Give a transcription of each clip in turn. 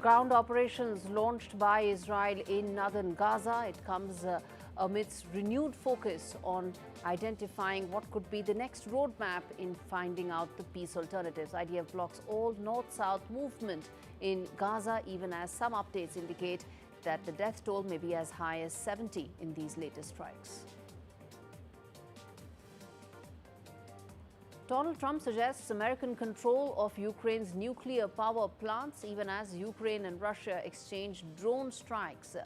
Ground operations launched by Israel in northern Gaza. It comes amidst renewed focus on identifying what could be the next roadmap in finding out the peace alternatives. IDF blocks all north-south movement in Gaza, even as some updates indicate that the death toll may be as high as 70 in these latest strikes. Donald Trump suggests American control of Ukraine's nuclear power plants, even as Ukraine and Russia exchange drone strikes.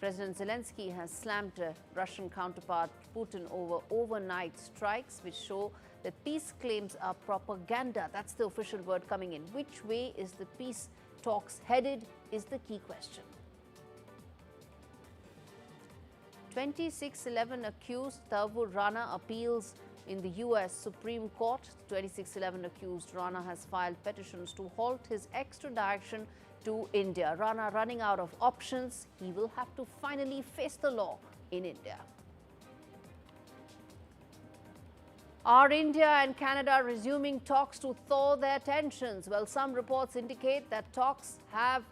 President Zelenskyy has slammed Russian counterpart Putin over overnight strikes, which show that peace claims are propaganda. That's the official word coming in. Which way is the peace talks headed is the key question. 2611 accused Tavur Rana appeals in the U.S. Supreme Court. 2611 accused Rana has filed petitions to halt his extradition to India. Rana running out of options. He will have to finally face the law in India. Are India and Canada resuming talks to thaw their tensions? Well, some reports indicate that talks have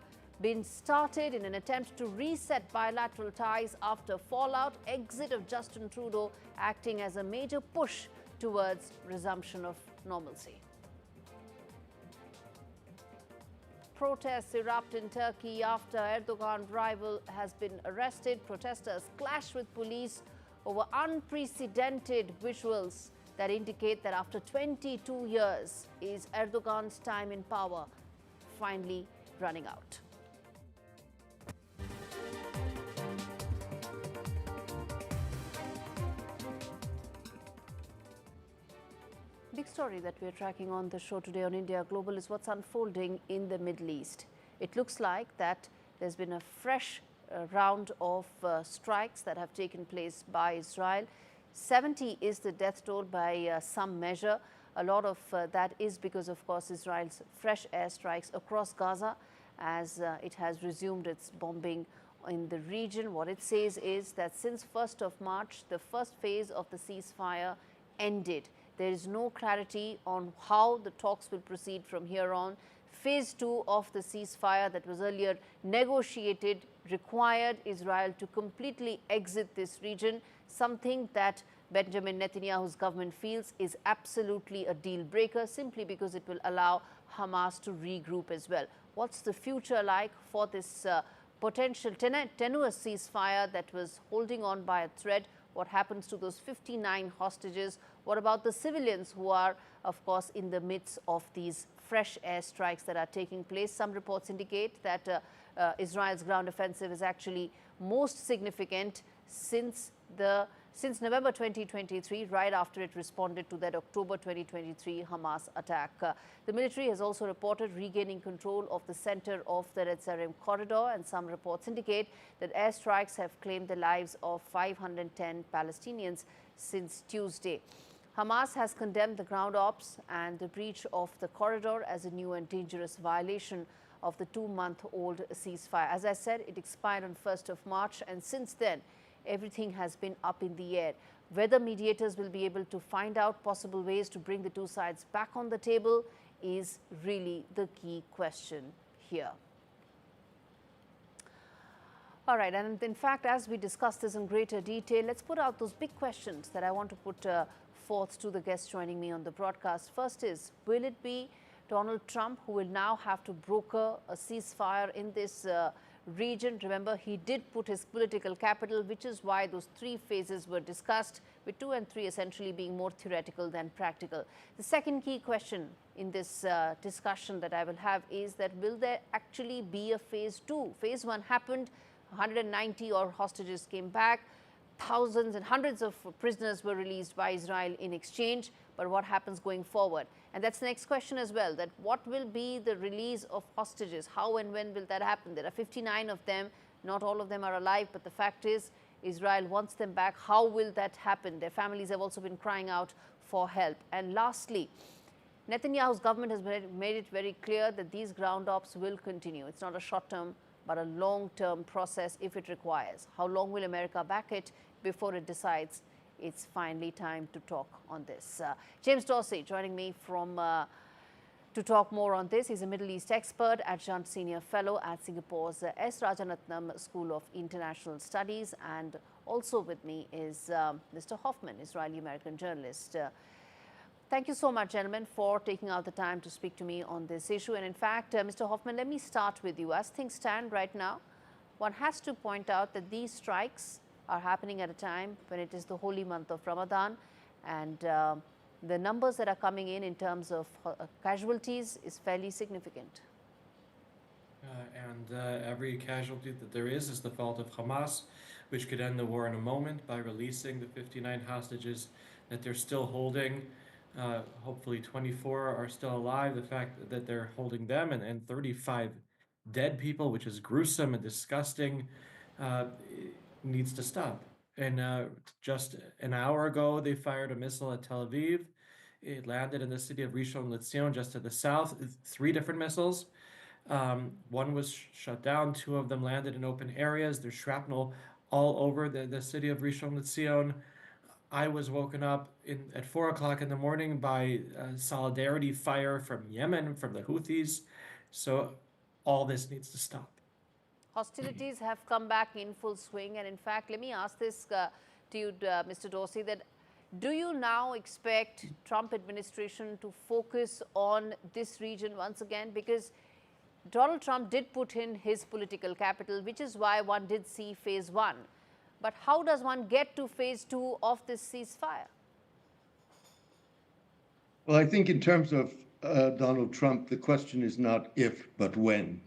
been started in an attempt to reset bilateral ties after fallout, exit of Justin Trudeau acting as a major push towards resumption of normalcy. Protests erupt in Turkey after Erdogan rival has been arrested. Protesters clash with police over unprecedented visuals that indicate that after 22 years is Erdogan's time in power finally running out. Big story that we are tracking on the show today on India Global is what's unfolding in the Middle East. It looks like that there's been a fresh round of strikes that have taken place by Israel. 70 is the death toll by some measure. A lot of that is because, of course, Israel's fresh airstrikes across Gaza as it has resumed its bombing in the region. What it says is that since 1st of March, the first phase of the ceasefire ended. There is no clarity on how the talks will proceed from here on. Phase 2 of the ceasefire that was earlier negotiated required Israel to completely exit this region, something that Benjamin Netanyahu's government feels is absolutely a deal breaker, simply because it will allow Hamas to regroup as well. What's the future like for this potential tenuous ceasefire that was holding on by a thread? What happens to those 59 hostages? What about the civilians who are, of course, in the midst of these fresh airstrikes that are taking place? Some reports indicate that Israel's ground offensive is actually most significant since November 2023, right after it responded to that October 2023 Hamas attack. The military has also reported regaining control of the center of the Netzarim Corridor, and some reports indicate that airstrikes have claimed the lives of 510 Palestinians since Tuesday. Hamas has condemned the ground ops and the breach of the corridor as a new and dangerous violation of the 2-month-old ceasefire. As I said, it expired on 1st of March, and since then, everything has been up in the air. Whether mediators will be able to find out possible ways to bring the two sides back on the table is really the key question here. All right, and in fact, as we discuss this in greater detail, let's put out those big questions that I want to put forth to the guests joining me on the broadcast. First is, will it be Donald Trump who will now have to broker a ceasefire in this region? Remember, he did put his political capital, which is why those 3 phases were discussed, with 2 and 3 essentially being more theoretical than practical. The second key question in this discussion that I will have is that will there actually be a phase 2? Phase 1 happened, 190 or hostages came back, thousands and hundreds of prisoners were released by Israel in exchange. But what happens going forward? And that's the next question as well, that what will be the release of hostages? How and when will that happen? There are 59 of them. Not all of them are alive, but the fact is Israel wants them back. How will that happen? Their families have also been crying out for help. And lastly, Netanyahu's government has made it very clear that these ground ops will continue. It's not a short-term, but a long-term process if it requires. How long will America back it before it decides it's finally time to talk on this? James Dorsey joining me from To talk more on this, he's a Middle East expert, adjunct senior fellow at Singapore's S. Rajaratnam School of International Studies, and also with me is Mr. Hoffman, Israeli-American journalist. Thank you so much, gentlemen, for taking out the time to speak to me on this issue. And in fact, Mr. Hoffman, let me start with you. As things stand right now, one has to point out that these strikes are happening at a time when it is the holy month of Ramadan, and the numbers that are coming in terms of casualties is fairly significant. Every casualty that there is the fault of Hamas, which could end the war in a moment by releasing the 59 hostages that they're still holding. Hopefully 24 are still alive. The fact that they're holding them and 35 dead people, which is gruesome and disgusting, needs to stop. And just an hour ago, they fired a missile at Tel Aviv. It landed in the city of Rishon LeZion, just to the south. 3 different missiles. One was shut down. 2 of them landed in open areas. There's shrapnel all over the city of Rishon LeZion. I was woken up at 4 o'clock in the morning by solidarity fire from Yemen, from the Houthis. So all this needs to stop. Hostilities have come back in full swing, and in fact, let me ask this to you, Mr. Dorsey, that do you now expect Trump administration to focus on this region once again? Because Donald Trump did put in his political capital, which is why one did see phase 1. But how does one get to phase 2 of this ceasefire? Well, I think in terms of Donald Trump, the question is not if, but when.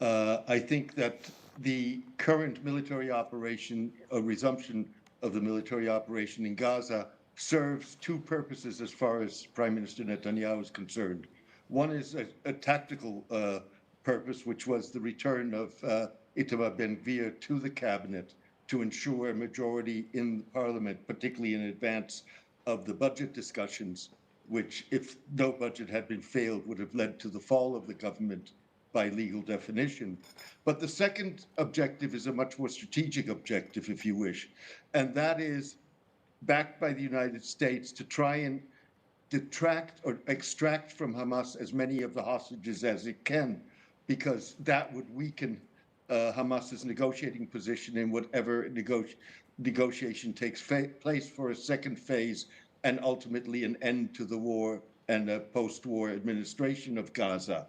I think that the current military operation, a resumption of the military operation in Gaza, serves 2 purposes as far as Prime Minister Netanyahu is concerned. One is a tactical purpose, which was the return of Itamar Ben-Gvir to the cabinet to ensure a majority in Parliament, particularly in advance of the budget discussions, which, if no budget had been failed, would have led to the fall of the government by legal definition. But the second objective is a much more strategic objective, if you wish, and that is backed by the United States to try and detract or extract from Hamas as many of the hostages as it can, because that would weaken Hamas's negotiating position in whatever negotiation takes place for a second phase and ultimately an end to the war and a post-war administration of Gaza.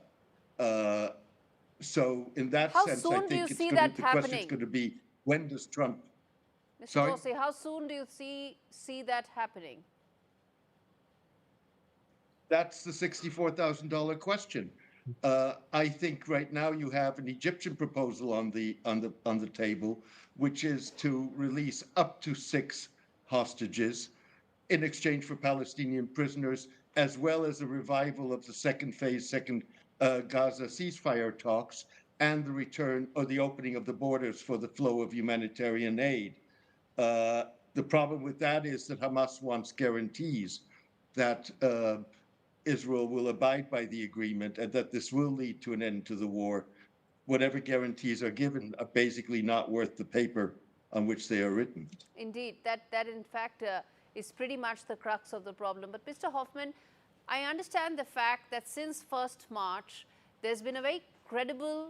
So in that sense, I think the question is going to be, when does Trump... Mr. Dorsey, how soon do you see that happening? That's the $64,000 question. I think right now you have an Egyptian proposal on the table, which is to release up to 6 hostages in exchange for Palestinian prisoners, as well as a revival of the second Gaza ceasefire talks and the return or the opening of the borders for the flow of humanitarian aid. The problem with that is that Hamas wants guarantees that Israel will abide by the agreement and that this will lead to an end to the war. Whatever guarantees are given are basically not worth the paper on which they are written. Indeed, that in fact is pretty much the crux of the problem. But Mr. Hoffman, I understand the fact that since 1st March, there's been a very credible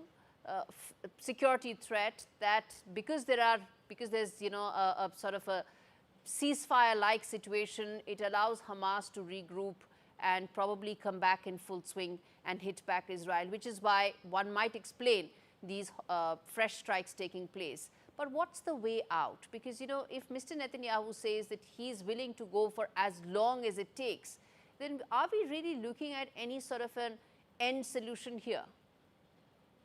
security threat that because there's a sort of a ceasefire-like situation, it allows Hamas to regroup and probably come back in full swing and hit back Israel, which is why one might explain these fresh strikes taking place. But what's the way out? Because, if Mr. Netanyahu says that he's willing to go for as long as it takes, then are we really looking at any sort of an end solution here?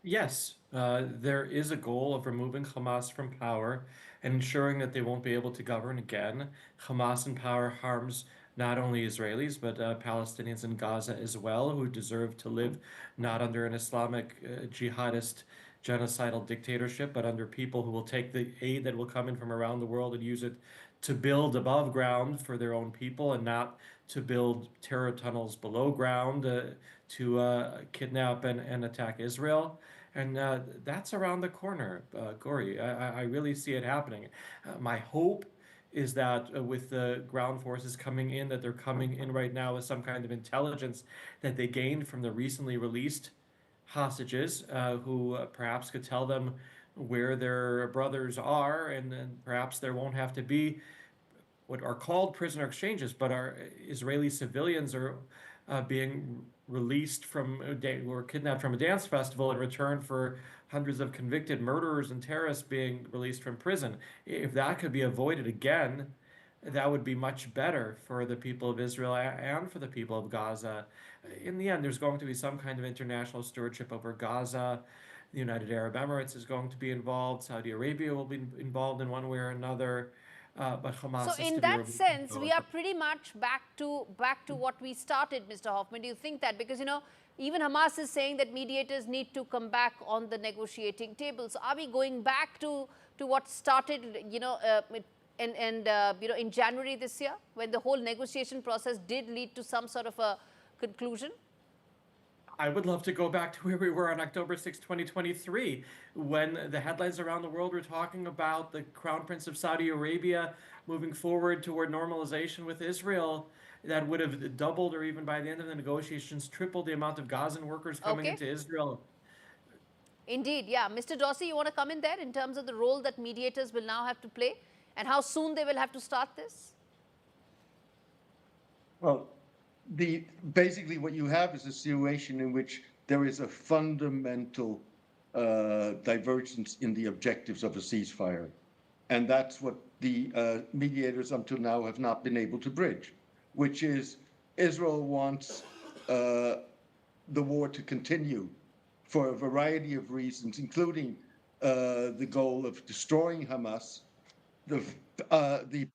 Yes, there is a goal of removing Hamas from power and ensuring that they won't be able to govern again. Hamas in power harms not only Israelis, but Palestinians in Gaza as well, who deserve to live not under an Islamic jihadist genocidal dictatorship, but under people who will take the aid that will come in from around the world and use it to build above ground for their own people and not to build terror tunnels below ground to kidnap and attack Israel. And that's around the corner, Gaurie. I really see it happening. My hope is that with the ground forces coming in, that they're coming in right now with some kind of intelligence that they gained from the recently released hostages, who perhaps could tell them where their brothers are, and perhaps there won't have to be what are called prisoner exchanges, but our Israeli civilians are being released from or kidnapped from a dance festival in return for hundreds of convicted murderers and terrorists being released from prison. If that could be avoided again, that would be much better for the people of Israel and for the people of Gaza. In the end, there's going to be some kind of international stewardship over Gaza. The United Arab Emirates is going to be involved. Saudi Arabia will be involved in one way or another. But Hamas So is in to be that removed. sense, we are pretty much back to what we started, Mr. Hoffman. Do you think that? Because, even Hamas is saying that mediators need to come back on the negotiating table. So are we going back to what started, in January this year, when the whole negotiation process did lead to some sort of a conclusion? I would love to go back to where we were on October 6, 2023, when the headlines around the world were talking about the Crown Prince of Saudi Arabia moving forward toward normalization with Israel. That would have doubled, or even by the end of the negotiations, tripled the amount of Gazan workers coming into Israel. Indeed, yeah. Mr. Dorsey, you want to come in there in terms of the role that mediators will now have to play and how soon they will have to start this? Well, basically what you have is a situation in which there is a fundamental divergence in the objectives of a ceasefire. And that's what the mediators until now have not been able to bridge, which is Israel wants the war to continue for a variety of reasons, including the goal of destroying Hamas. The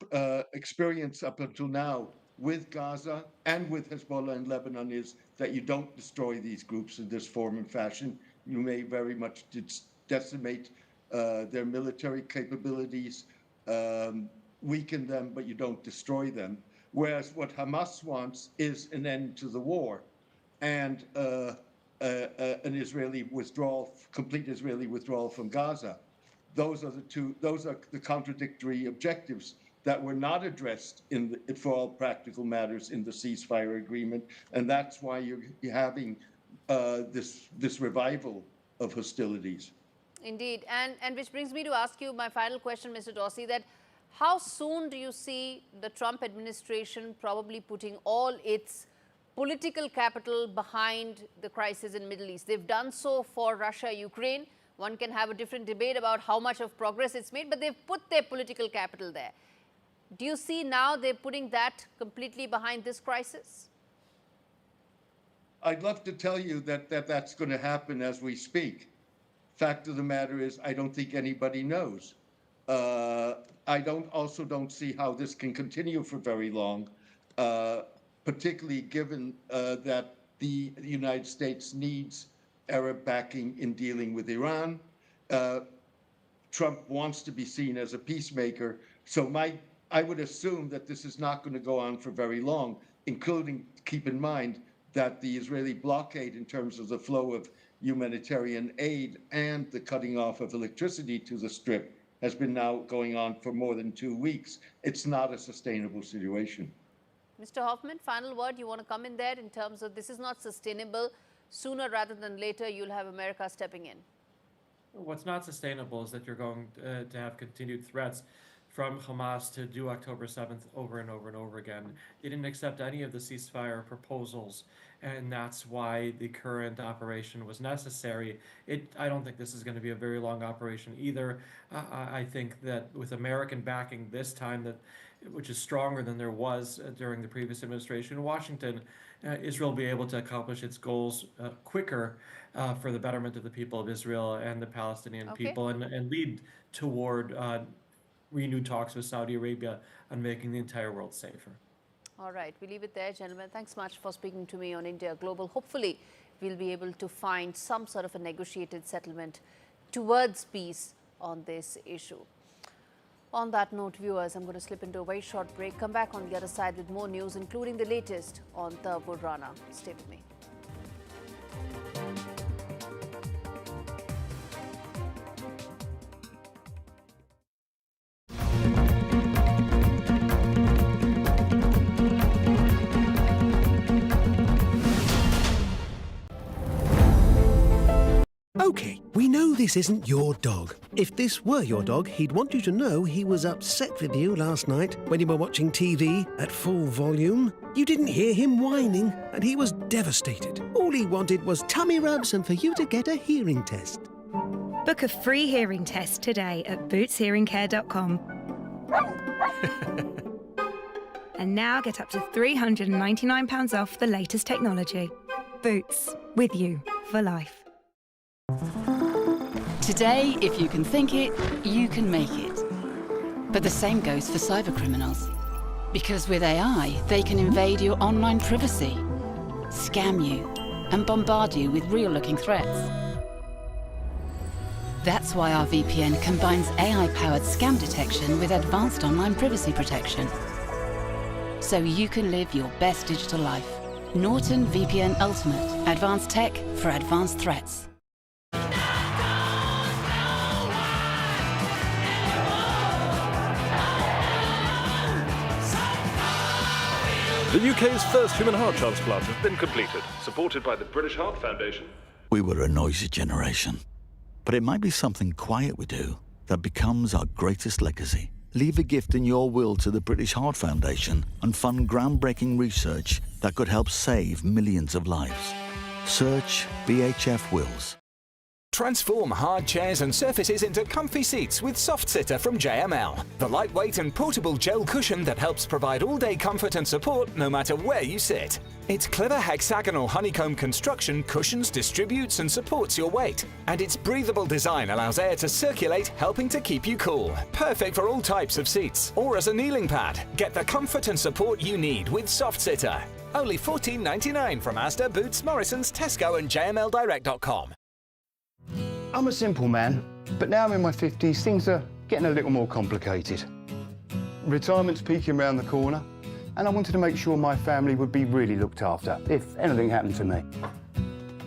experience up until now with Gaza and with Hezbollah in Lebanon is that you don't destroy these groups in this form and fashion. You may very much decimate their military capabilities, weaken them, but you don't destroy them. Whereas what Hamas wants is an end to the war and an Israeli withdrawal, complete Israeli withdrawal from Gaza. Those are the contradictory objectives that were not addressed for all practical matters in the ceasefire agreement, and that's why you're having this revival of hostilities. Indeed, and which brings me to ask you my final question, Mr. Dorsey, that how soon do you see the Trump administration probably putting all its political capital behind the crisis in the Middle East? They've done so for Russia, Ukraine. One can have a different debate about how much of progress it's made, but they've put their political capital there. Do you see now they're putting that completely behind this crisis? I'd love to tell you that's going to happen as we speak. Fact of the matter is, I don't think anybody knows. I also don't see how this can continue for very long, particularly given that the United States needs Arab backing in dealing with Iran. Trump wants to be seen as a peacemaker, so I would assume that this is not going to go on for very long, including, keep in mind, that the Israeli blockade in terms of the flow of humanitarian aid and the cutting off of electricity to the Strip has been now going on for more than 2 weeks. It's not a sustainable situation. Mr. Hoffman, final word. You want to come in there in terms of this is not sustainable. Sooner rather than later, you'll have America stepping in. What's not sustainable is that you're going to have continued threats from Hamas to do October 7th over and over and over again. They didn't accept any of the ceasefire proposals, and that's why the current operation was necessary. I don't think this is going to be a very long operation either. I think that with American backing this time, which is stronger than there was during the previous administration in Washington, Israel will be able to accomplish its goals quicker for the betterment of the people of Israel and the Palestinian people, and lead toward renewed talks with Saudi Arabia on making the entire world safer. All right, we leave it there, gentlemen. Thanks much for speaking to me on India Global. Hopefully, we'll be able to find some sort of a negotiated settlement towards peace on this issue. On that note, viewers, I'm going to slip into a very short break. Come back on the other side with more news, including the latest on Tarbud Rana. Stay with me. this isn't your dog. If this were your dog, he'd want you to know he was upset with you last night when you were watching TV at full volume. You didn't hear him whining, and he was devastated. All he wanted was tummy rubs and for you to get a hearing test. Book a free hearing test today at bootshearingcare.com. And now get up to £399 off the latest technology. Boots, with you for life. Today, if you can think it, you can make it. But the same goes for cybercriminals. Because with AI, they can invade your online privacy, scam you, and bombard you with real-looking threats. That's why our VPN combines AI-powered scam detection with advanced online privacy protection. So you can live your best digital life. Norton VPN Ultimate. Advanced tech for advanced threats. The UK's first human heart transplant has been completed, supported by the British Heart Foundation. We were a noisy generation, but it might be something quiet we do that becomes our greatest legacy. Leave a gift in your will to the British Heart Foundation and fund groundbreaking research that could help save millions of lives. Search BHF Wills. Transform hard chairs and surfaces into comfy seats with SoftSitter from JML. The lightweight and portable gel cushion that helps provide all-day comfort and support no matter where you sit. Its clever hexagonal honeycomb construction cushions, distributes and supports your weight. And its breathable design allows air to circulate, helping to keep you cool. Perfect for all types of seats or as a kneeling pad. Get the comfort and support you need with SoftSitter. Only $14.99 from Asda, Boots, Morrisons, Tesco and jmldirect.com. I'm a simple man, but now I'm in my 50s, things are getting a little more complicated. Retirement's peeking around the corner, and I wanted to make sure my family would be really looked after if anything happened to me.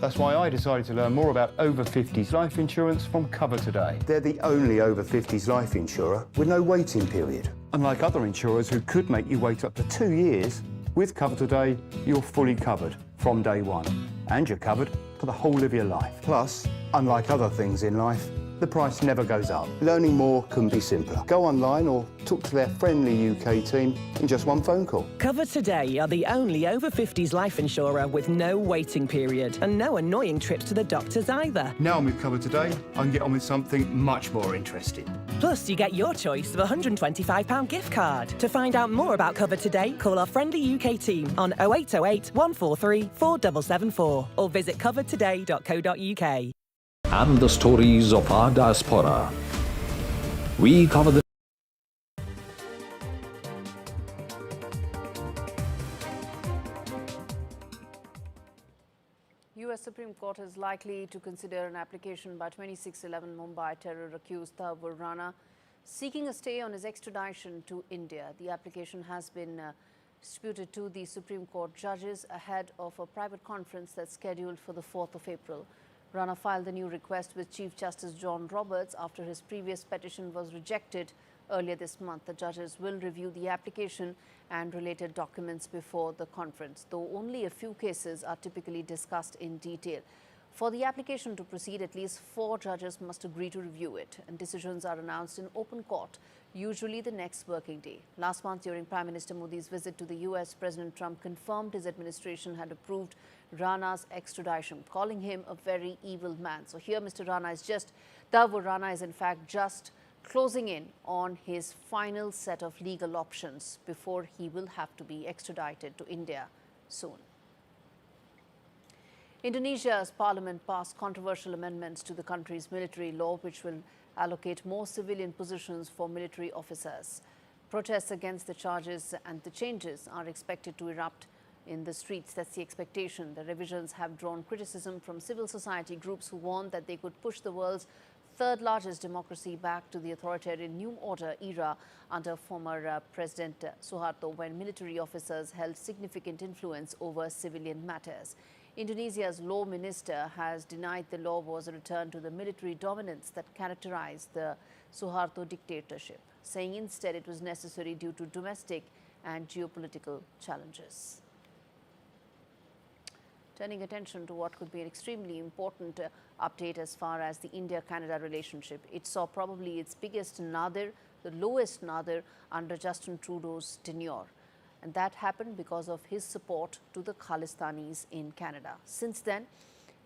That's why I decided to learn more about over 50s life insurance from Cover Today. They're the only over 50s life insurer with no waiting period. Unlike other insurers who could make you wait up to 2 years, with Cover Today, you're fully covered from day one. And you're covered for the whole of your life. Plus, unlike other things in life, the price never goes up. Learning more can be simpler. Go online or talk to their friendly UK team in just one phone call. Cover Today are the only over 50s life insurer with no waiting period and no annoying trips to the doctors either. Now I'm with Cover Today, I can get on with something much more interesting. Plus, you get your choice of a £125 gift card. To find out more about Cover Today, call our friendly UK team on 0808 143 4774 or visit covertoday.co.uk. And the stories of our diaspora. We cover the US Supreme Court is likely to consider an application by 2611 Mumbai terror accused Thakur Rana seeking a stay on his extradition to India. The application has been distributed to the Supreme Court judges ahead of a private conference that's scheduled for the 4th of April. Rana filed the new request with Chief Justice John Roberts after his previous petition was rejected earlier this month. The judges will review the application and related documents before the conference, though only a few cases are typically discussed in detail. For the application to proceed, at least 4 judges must agree to review it, and decisions are announced in open court, usually the next working day. Last month, during Prime Minister Modi's visit to the US, President Trump confirmed his administration had approved Rana's extradition, calling him a very evil man. So here, Thakur Rana is in fact just closing in on his final set of legal options before he will have to be extradited to India soon. Indonesia's parliament passed controversial amendments to the country's military law, which will allocate more civilian positions for military officers. Protests against the charges and the changes are expected to erupt in the streets. That's the expectation. The revisions have drawn criticism from civil society groups who warn that they could push the world's third largest democracy back to the authoritarian New Order era under former President Suharto, when military officers held significant influence over civilian matters. Indonesia's law minister has denied the law was a return to the military dominance that characterized the Suharto dictatorship, saying instead it was necessary due to domestic and geopolitical challenges. Turning attention to what could be an extremely important update as far as the India-Canada relationship. It saw probably its biggest nadir, the lowest nadir under Justin Trudeau's tenure. And that happened because of his support to the Khalistanis in Canada. Since then,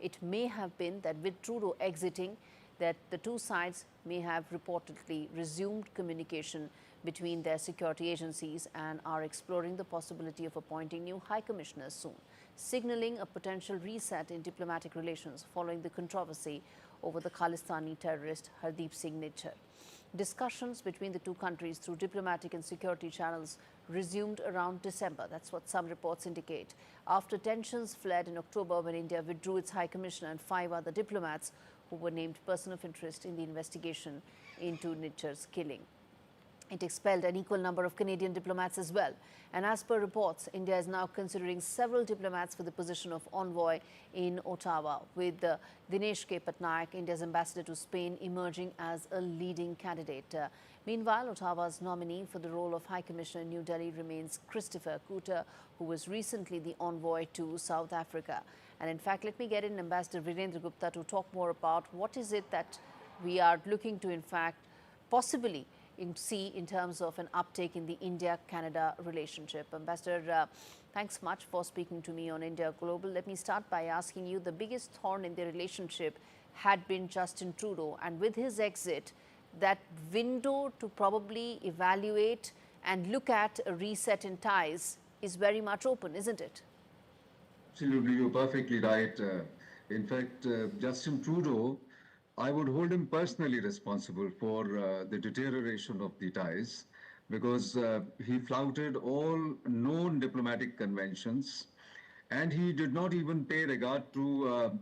it may have been that with Trudeau exiting, that the two sides may have reportedly resumed communication between their security agencies and are exploring the possibility of appointing new high commissioners soon, signaling a potential reset in diplomatic relations following the controversy over the Khalistani terrorist Hardeep Singh Nijjar. Discussions between the two countries through diplomatic and security channels resumed around December. That's what some reports indicate. After tensions fled in October when India withdrew its High Commissioner and 5 other diplomats who were named person of interest in the investigation into Nijjar's killing. It expelled an equal number of Canadian diplomats as well. And as per reports, India is now considering several diplomats for the position of envoy in Ottawa, with Dinesh K. Patnaik, India's ambassador to Spain, emerging as a leading candidate. Meanwhile, Ottawa's nominee for the role of High Commissioner in New Delhi remains Christopher Cooter, who was recently the envoy to South Africa. And in fact, let me get in Ambassador Virendra Gupta to talk more about what is it that we are looking to, in fact, possibly see in terms of an uptake in the India-Canada relationship. Ambassador, thanks much for speaking to me on India Global. Let me start by asking you, the biggest thorn in the relationship had been Justin Trudeau, and with his exit, that window to probably evaluate and look at a reset in ties is very much open, isn't it? Absolutely, you're perfectly right. In fact, Justin Trudeau, I would hold him personally responsible for the deterioration of the ties, because he flouted all known diplomatic conventions, and he did not even pay regard to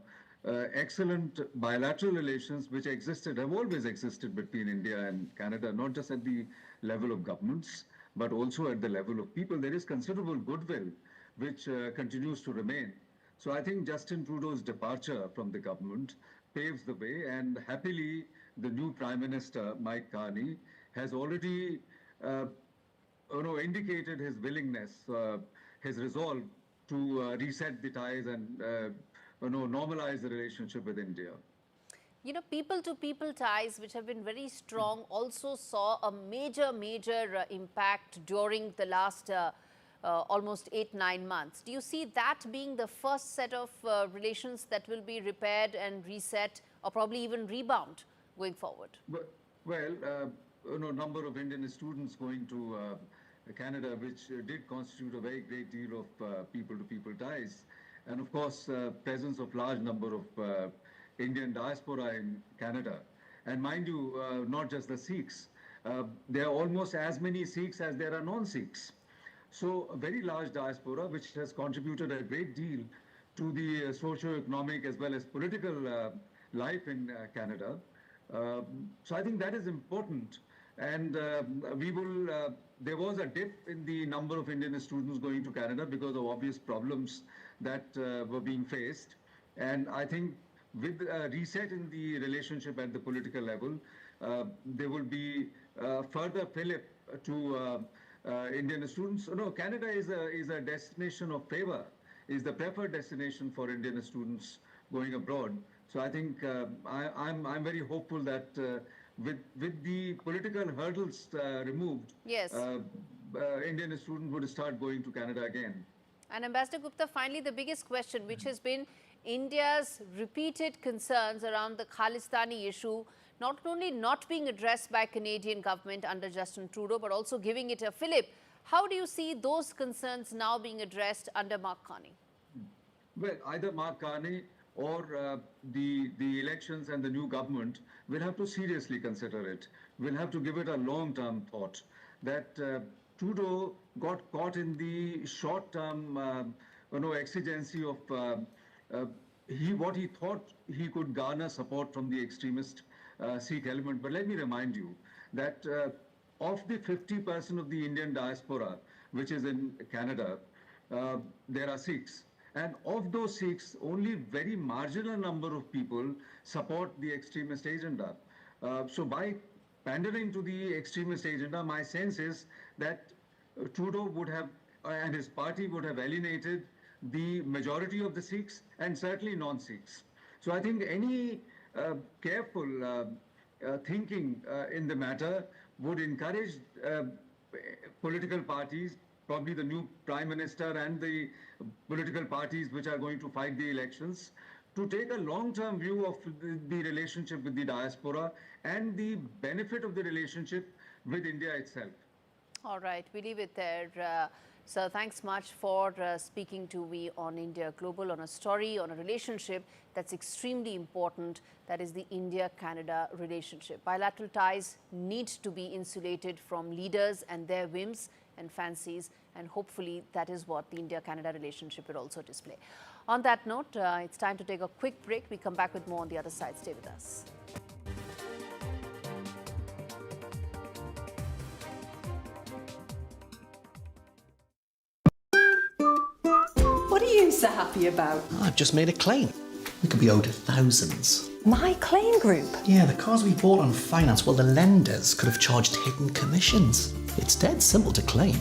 excellent bilateral relations which have always existed between India and Canada, not just at the level of governments, but also at the level of people. There is considerable goodwill which continues to remain. So I think Justin Trudeau's departure from the government paves the way, and happily the new Prime Minister, Mike Carney, has already indicated his willingness, his resolve to reset the ties and normalize the relationship with India. You know, people-to-people ties, which have been very strong, also saw a major impact during the last almost 8-9 months. Do you see that being the first set of relations that will be repaired and reset, or probably even rebound going forward? Well, number of Indian students going to Canada, which did constitute a very great deal of people-to-people ties, and of course, presence of large number of Indian diaspora in Canada. And mind you, not just the Sikhs. There are almost as many Sikhs as there are non-Sikhs. So a very large diaspora, which has contributed a great deal to the socio-economic as well as political life in Canada. So I think that is important. And there was a dip in the number of Indian students going to Canada because of obvious problems that were being faced. And I think with a reset in the relationship at the political level, there will be further fillip to Indian students. No, Canada is a destination of favor, is the preferred destination for Indian students going abroad. So I think I'm very hopeful that with the political hurdles removed, yes, Indian students would start going to Canada again. And Ambassador Gupta, finally, the biggest question, which has been India's repeated concerns around the Khalistani issue, not only not being addressed by Canadian government under Justin Trudeau, but also giving it a fillip. How do you see those concerns now being addressed under Mark Carney? Well, either Mark Carney or the elections and the new government will have to seriously consider it. We'll have to give it a long-term thought. That Trudeau got caught in the short-term exigency of what he thought he could garner support from the extremist Sikh element. But let me remind you that of the 50% of the Indian diaspora, which is in Canada, there are Sikhs. And of those Sikhs, only very marginal number of people support the extremist agenda. So by pandering to the extremist agenda, my sense is that Trudeau would have, and his party would have alienated the majority of the Sikhs and certainly non-Sikhs. So I think any careful thinking in the matter would encourage political parties, probably the new Prime Minister and the political parties which are going to fight the elections, to take a long-term view of the relationship with the diaspora and the benefit of the relationship with India itself. All right, we leave it there. So thanks much for speaking to me on India Global, on a story, on a relationship that's extremely important, that is the India-Canada relationship. Bilateral ties need to be insulated from leaders and their whims and fancies, and hopefully that is what the India-Canada relationship will also display. On that note, it's time to take a quick break. We come back with more on the other side. Stay with us. What are you so happy about? I've just made a claim. We could be owed thousands. My claim group? Yeah, the cars we bought on finance, well, the lenders could have charged hidden commissions. It's dead simple to claim.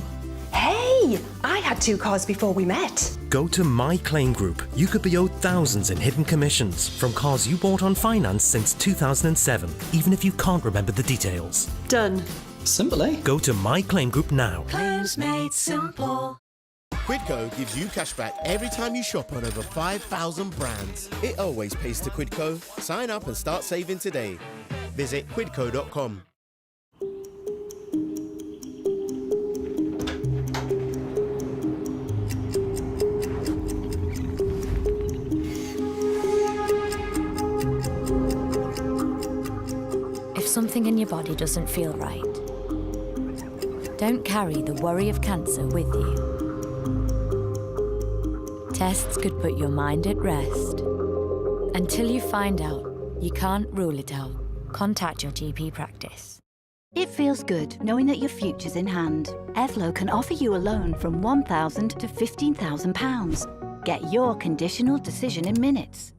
Hey, I had 2 cars before we met. Go to My Claim Group. You could be owed thousands in hidden commissions from cars you bought on finance since 2007, even if you can't remember the details. Done. Simple, eh? Go to My Claim Group now. Claims made simple. Quidco gives you cashback every time you shop on over 5,000 brands. It always pays to Quidco. Sign up and start saving today. Visit quidco.com. If something in your body doesn't feel right, don't carry the worry of cancer with you. Tests could put your mind at rest. Until you find out, you can't rule it out. Contact your GP practice. It feels good knowing that your future's in hand. Evlo can offer you a loan from £1,000 to £15,000. Get your conditional decision in minutes.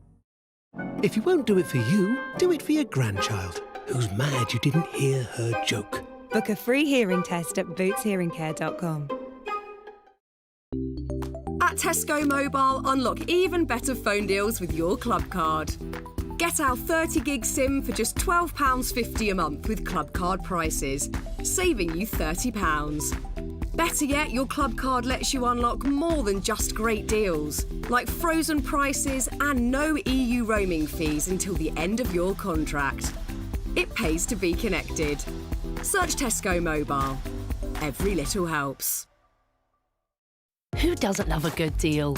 If you won't do it for you, do it for your grandchild, who's mad you didn't hear her joke. Book a free hearing test at bootshearingcare.com. At Tesco Mobile, unlock even better phone deals with your club card. Get our 30 gig SIM for just £12.50 a month with club card prices, saving you £30. Better yet, your club card lets you unlock more than just great deals, like frozen prices and no EU roaming fees until the end of your contract. It pays to be connected. Search Tesco Mobile. Every little helps. Who doesn't love a good deal?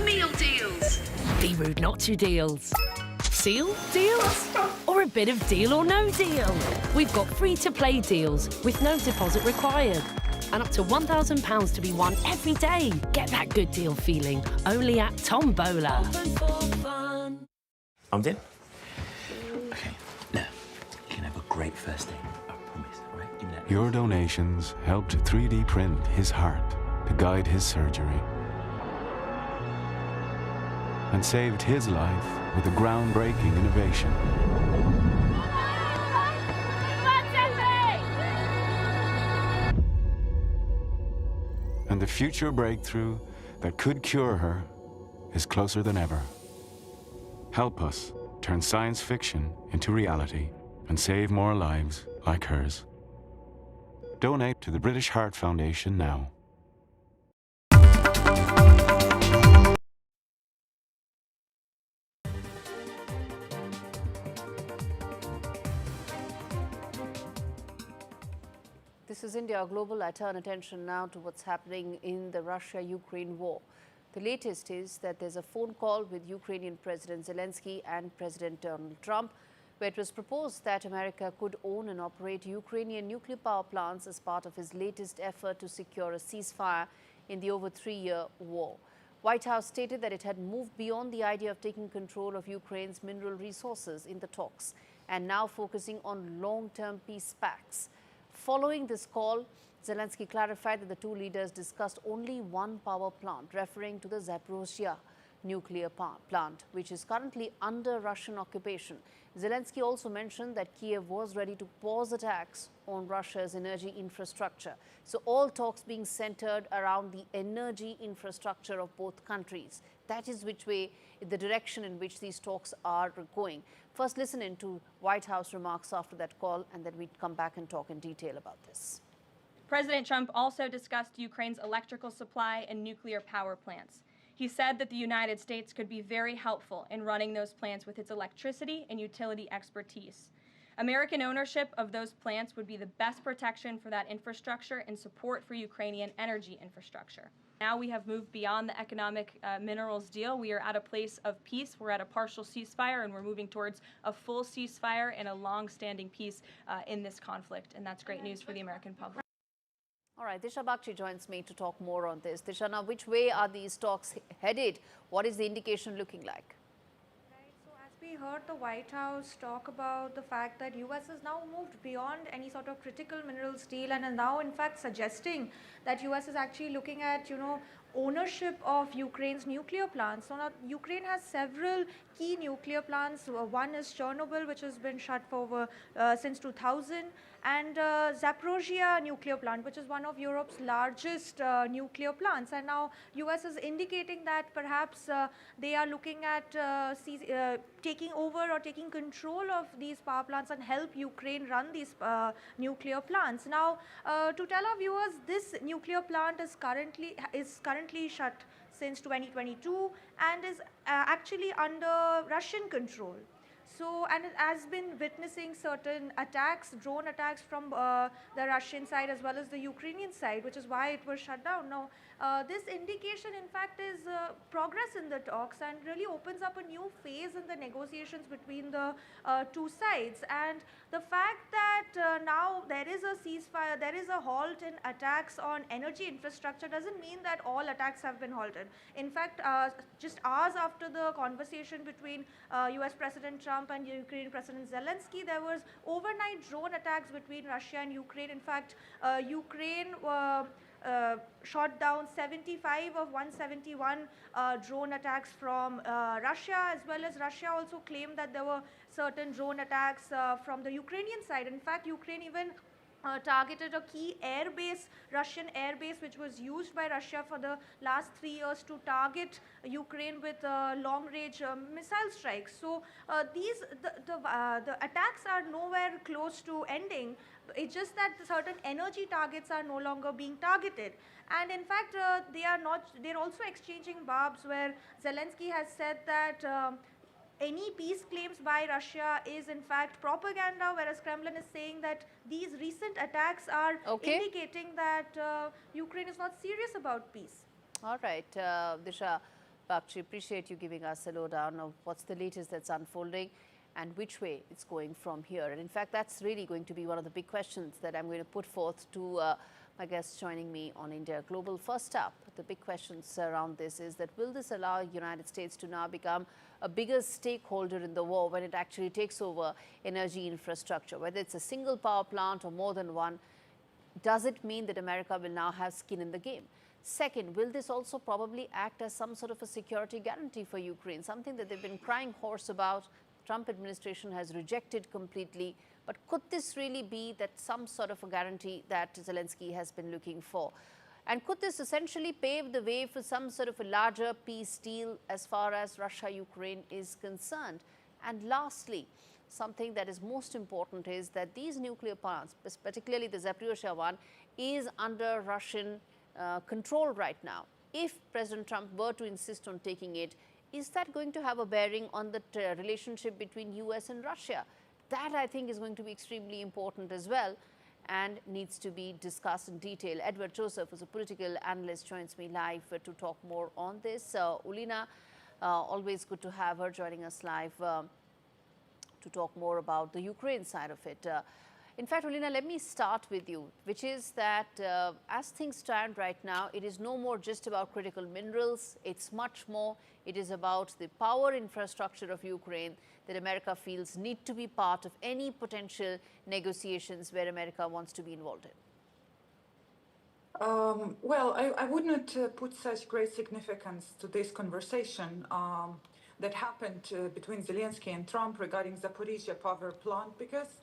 Meal deals. Be rude not to deals. Seal deals? Or a bit of deal or no deal? We've got free-to-play deals with no deposit required. And up to £1,000 to be won every day. Get that good deal feeling only at Tombola. I'm in. Okay, now, you can have a great first day. I promise, all right? Give me that. Your donations helped 3D print his heart to guide his surgery and saved his life with a groundbreaking innovation. And the future breakthrough that could cure her is closer than ever. Help us turn science fiction into reality and save more lives like hers. Donate to the British Heart Foundation now. This is India Global. I turn attention now to what's happening in the Russia-Ukraine war. The latest is that there's a phone call with Ukrainian President Zelenskyy and President Donald Trump, where it was proposed that America could own and operate Ukrainian nuclear power plants as part of his latest effort to secure a ceasefire in the over 3-year war. White House stated that it had moved beyond the idea of taking control of Ukraine's mineral resources in the talks and now focusing on long-term peace pacts. Following this call, Zelenskyy clarified that the two leaders discussed only one power plant, referring to the Zaporizhzhia. nuclear plant, which is currently under Russian occupation. Zelenskyy also mentioned that Kiev was ready to pause attacks on Russia's energy infrastructure. So all talks being centered around the energy infrastructure of both countries. That is the direction in which these talks are going. First, listen in to White House remarks after that call, and then we'd come back and talk in detail about this. President Trump also discussed Ukraine's electrical supply and nuclear power plants. He said that the United States could be very helpful in running those plants with its electricity and utility expertise. American ownership of those plants would be the best protection for that infrastructure and support for Ukrainian energy infrastructure. Now we have moved beyond the economic minerals deal. We are at a place of peace. We're at a partial ceasefire, and we're moving towards a full ceasefire and a long-standing peace in this conflict. And that's great news for the American public. All right, Disha Bakshi joins me to talk more on this. Disha, now which way are these talks headed? What is the indication looking like? We heard the White House talk about the fact that US has now moved beyond any sort of critical minerals deal and is now in fact suggesting that US is actually looking at, ownership of Ukraine's nuclear plants. So now Ukraine has several key nuclear plants. One is Chernobyl, which has been shut for since 2000, and Zaporizhzhia nuclear plant, which is one of Europe's largest nuclear plants. And now US is indicating that perhaps they are looking at taking over or taking control of these power plants and help Ukraine run these nuclear plants. Now, to tell our viewers, this nuclear plant is currently shut since 2022 and is actually under Russian control. So, and it has been witnessing certain attacks, drone attacks from the Russian side as well as the Ukrainian side, which is why it was shut down. Now, this indication, in fact, is progress in the talks and really opens up a new phase in the negotiations between the two sides. And the fact that now there is a ceasefire, there is a halt in attacks on energy infrastructure doesn't mean that all attacks have been halted. In fact, just hours after the conversation between US President Trump and Ukrainian President Zelenskyy, there was overnight drone attacks between Russia and Ukraine. In fact, Ukraine shot down 75 of 171 drone attacks from Russia, as well as Russia also claimed that there were certain drone attacks from the Ukrainian side. In fact, Ukraine even targeted a key airbase, Russian airbase, which was used by Russia for the last 3 years to target Ukraine with long-range missile strikes. So the attacks are nowhere close to ending. It's just that certain energy targets are no longer being targeted. And in fact, they're also exchanging barbs, where Zelenskyy has said that any peace claims by Russia is in fact propaganda, whereas Kremlin is saying that these recent attacks are indicating that Ukraine is not serious about peace. All right, Disha Bakshi, appreciate you giving us a lowdown of what's the latest that's unfolding and which way it's going from here. And in fact, that's really going to be one of the big questions that I'm going to put forth to my guests joining me on India Global. First up, the big questions around this is that will this allow the United States to now become a bigger stakeholder in the war when it actually takes over energy infrastructure, whether it's a single power plant or more than one? Does it mean that America will now have skin in the game? Second, will this also probably act as some sort of a security guarantee for Ukraine, something that they've been crying hoarse about? Trump administration has rejected completely. But could this really be that some sort of a guarantee that Zelenskyy has been looking for? And could this essentially pave the way for some sort of a larger peace deal as far as Russia-Ukraine is concerned? And lastly, something that is most important is that these nuclear plants, particularly the Zaporizhzhia one, is under Russian control right now. If President Trump were to insist on taking it, is that going to have a bearing on the relationship between US and Russia? That, I think, is going to be extremely important as well and needs to be discussed in detail. Edward Joseph, who's a political analyst, joins me live to talk more on this. Ulina, always good to have her joining us live to talk more about the Ukraine side of it. In fact, Ulina, let me start with you, which is that as things stand right now, it is no more just about critical minerals. It's much more. It is about the power infrastructure of Ukraine that America feels need to be part of any potential negotiations where America wants to be involved in. Well, I would not put such great significance to this conversation that happened between Zelensky and Trump regarding Zaporizhzhia power plant, because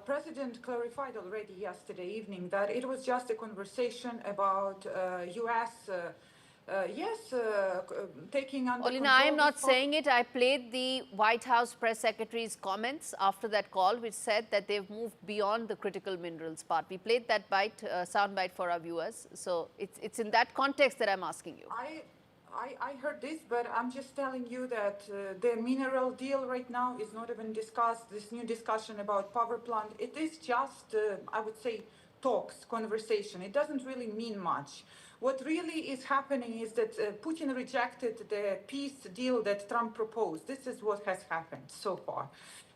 President clarified already yesterday evening that it was just a conversation about U.S. Taking under Olina, control. I am not saying it. I played the White House press secretary's comments after that call, which said that they've moved beyond the critical minerals part. We played that sound bite for our viewers. So it's in that context that I'm asking you. I heard this, but I'm just telling you that the mineral deal right now is not even discussed. This new discussion about power plant, it is just, I would say, talks, conversation. It doesn't really mean much. What really is happening is that Putin rejected the peace deal that Trump proposed. This is what has happened so far.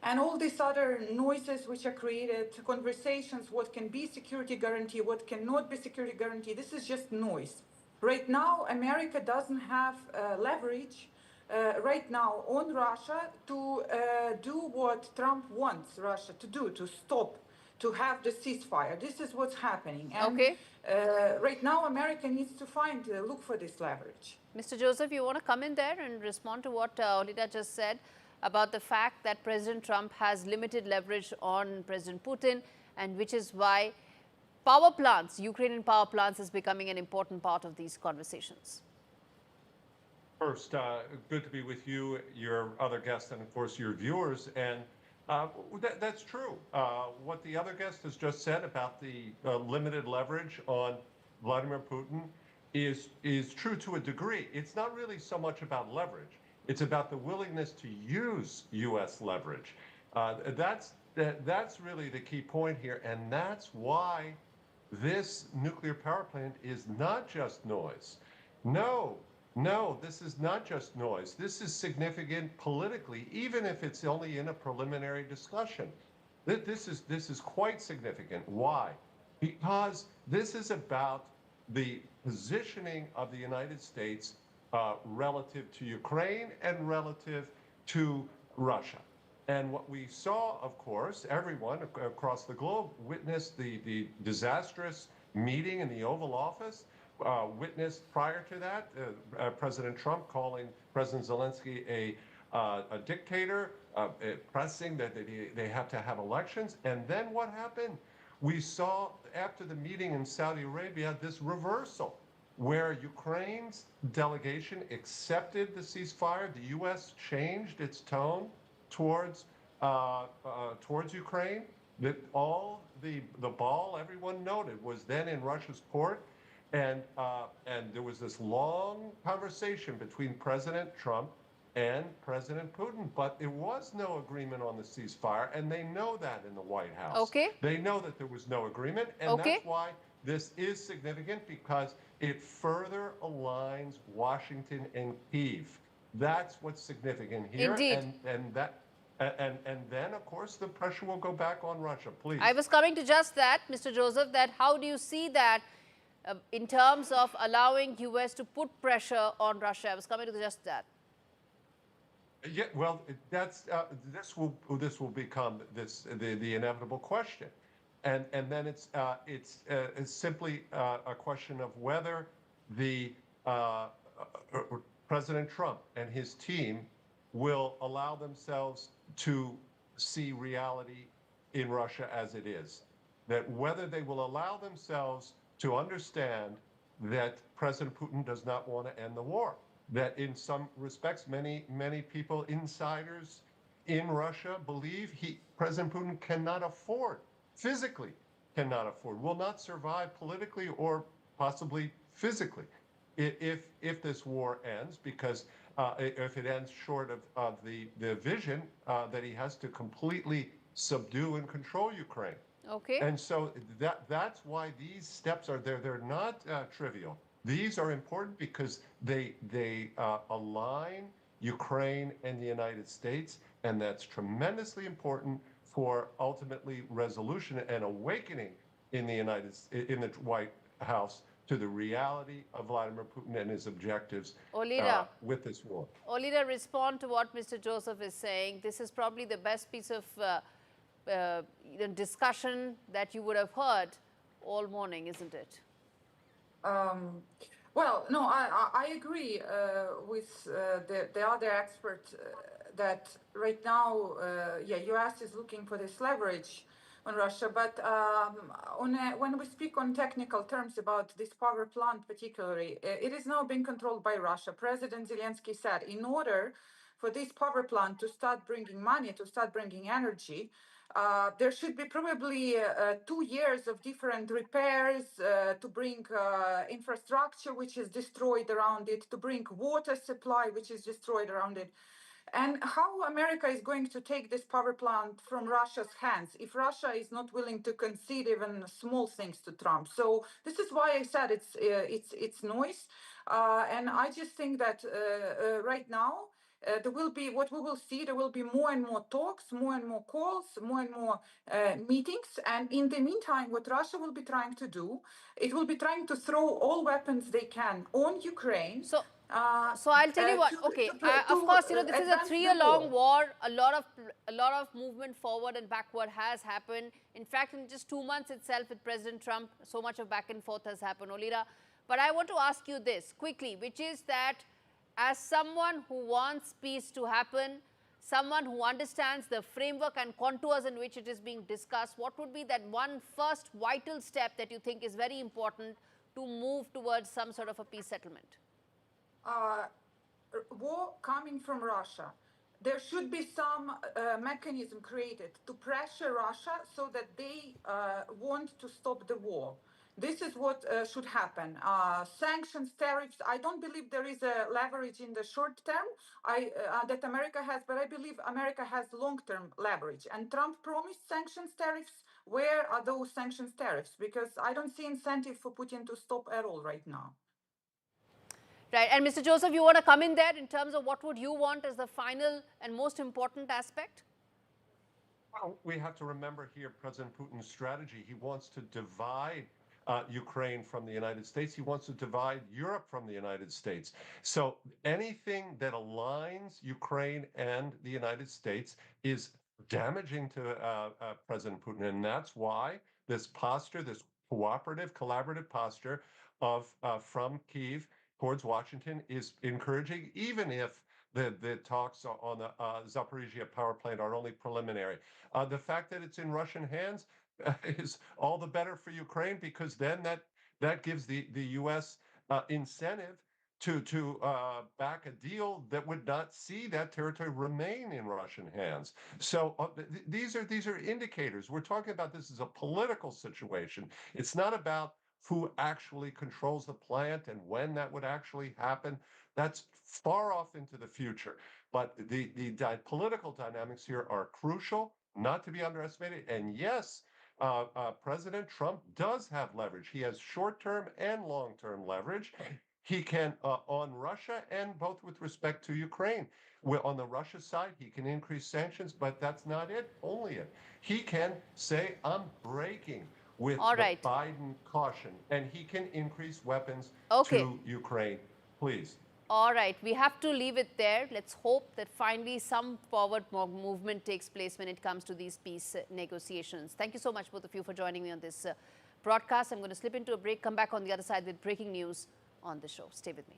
And all these other noises which are created, conversations, what can be security guarantee, what cannot be security guarantee, this is just noise. Right now, America doesn't have leverage right now on Russia to do what Trump wants Russia to do, to stop, to have the ceasefire. This is what's happening. And right now, America needs to look for this leverage. Mr. Joseph, you want to come in there and respond to what Olita just said about the fact that President Trump has limited leverage on President Putin, and which is why power plants, Ukrainian power plants, is becoming an important part of these conversations. First, good to be with you, your other guests, and of course your viewers. And that's true. What the other guest has just said about the limited leverage on Vladimir Putin is true to a degree. It's not really so much about leverage. It's about the willingness to use U.S. leverage. That's really the key point here, and that's why this nuclear power plant is not just noise. No, this is not just noise. This is significant politically, even if it's only in a preliminary discussion. This is quite significant. Why? Because this is about the positioning of the United States relative to Ukraine and relative to Russia. And what we saw, of course, everyone across the globe witnessed the disastrous meeting in the Oval Office, witnessed prior to that President Trump calling President Zelenskyy a dictator, pressing that they have to have elections. And then what happened? We saw after the meeting in Saudi Arabia this reversal, where Ukraine's delegation accepted the ceasefire. The U.S. changed its tone towards Ukraine. That all the ball, everyone noted, was then in Russia's court, and there was this long conversation between President Trump and President Putin, but there was no agreement on the ceasefire, and they know that in the White House. Okay. They know that there was no agreement, and that's why this is significant, because it further aligns Washington and Kyiv. That's what's significant here. Indeed. And then, of course, the pressure will go back on Russia. Please. I was coming to just that, Mr. Joseph, that how do you see that in terms of allowing U.S. to put pressure on Russia? I was coming to just that. Yeah, well, that's this will become the inevitable question, and then it's simply a question of whether the President Trump and his team will allow themselves to see reality in Russia as it is. That whether they will allow themselves to understand that President Putin does not want to end the war. That in some respects, many people, insiders in Russia, believe President Putin cannot afford, physically cannot afford, will not survive politically or possibly physically if this war ends, because if it ends short of the vision that he has to completely subdue and control Ukraine. Okay. And so that's why these steps are there. They're not trivial. These are important because they align Ukraine and the United States, and that's tremendously important for ultimately resolution and awakening in the White House to the reality of Vladimir Putin and his objectives with this war. Olita, respond to what Mr. Joseph is saying. This is probably the best piece of discussion that you would have heard all morning, isn't it? Well, no, I agree with the other expert that right now, U.S. is looking for this leverage on Russia. But when we speak on technical terms about this power plant particularly, it is now being controlled by Russia. President Zelenskyy said in order for this power plant to start bringing money, to start bringing energy, there should be probably 2 years of different repairs to bring infrastructure which is destroyed around it, to bring water supply which is destroyed around it. And how America is going to take this power plant from Russia's hands if Russia is not willing to concede even small things to Trump? So this is why I said it's noise, and I just think that right now there will be what we will see. There will be more and more talks, more and more calls, more and more meetings. And in the meantime, what Russia will be trying to do, it will be trying to throw all weapons they can on Ukraine. So I'll tell you what. Okay, of course, you know, this is a 3-year-long war. A lot of movement forward and backward has happened. In fact, in just 2 months itself with President Trump, so much of back and forth has happened, Olira. But I want to ask you this quickly, which is that as someone who wants peace to happen, someone who understands the framework and contours in which it is being discussed, what would be that one first vital step that you think is very important to move towards some sort of a peace settlement? War coming from Russia. There should be some mechanism created to pressure Russia so that they want to stop the war. This is what should happen. Sanctions, tariffs, I don't believe there is a leverage in the short term that America has, but I believe America has long-term leverage. And Trump promised sanctions, tariffs. Where are those sanctions, tariffs? Because I don't see incentive for Putin to stop at all right now. Right. And Mr. Joseph, you want to come in there in terms of what would you want as the final and most important aspect? Well, we have to remember here President Putin's strategy. He wants to divide Ukraine from the United States. He wants to divide Europe from the United States. So anything that aligns Ukraine and the United States is damaging to President Putin. And that's why this posture, this cooperative, collaborative posture of from Kyiv towards Washington is encouraging, even if the talks on the Zaporizhzhia power plant are only preliminary. The fact that it's in Russian hands is all the better for Ukraine, because then that gives the U.S. Incentive to back a deal that would not see that territory remain in Russian hands. So these are indicators. We're talking about this as a political situation. It's not about who actually controls the plant and when that would actually happen. That's far off into the future. But the political dynamics here are crucial, not to be underestimated. And yes, President Trump does have leverage. He has short-term and long-term leverage. He can, on Russia and both with respect to Ukraine. On the Russia side, he can increase sanctions, but that's not it, only it. He can say, I'm breaking with the Biden caution, and he can increase weapons to Ukraine. Please. All right, we have to leave it there. Let's hope that finally some forward movement takes place when it comes to these peace negotiations. Thank you so much, both of you, for joining me on this broadcast. I'm going to slip into a break, come back on the other side with breaking news on the show. Stay with me.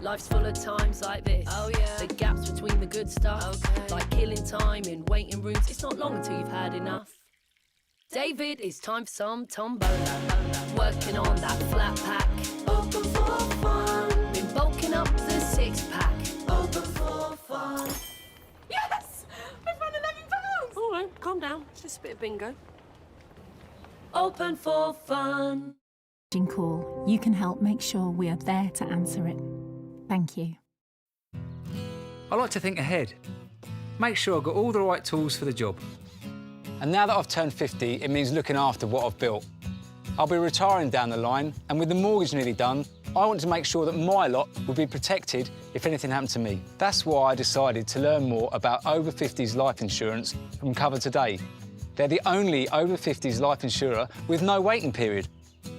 Life's full of times like this. Oh yeah. The gaps between the good stuff. Okay. Like killing time in waiting rooms. It's not long until you've had enough. David, it's time for some tombola. Working on that flat pack. Open for fun. Been bulking up the 6-pack. Open for fun. Yes! I've won £11! All right, calm down. It's just a bit of bingo. Open for fun. Call, you can help make sure we are there to answer it. Thank you. I like to think ahead. Make sure I've got all the right tools for the job. And now that I've turned 50, it means looking after what I've built. I'll be retiring down the line, and with the mortgage nearly done, I want to make sure that my lot will be protected if anything happened to me. That's why I decided to learn more about over 50s life insurance from Cover Today. They're the only over 50s life insurer with no waiting period.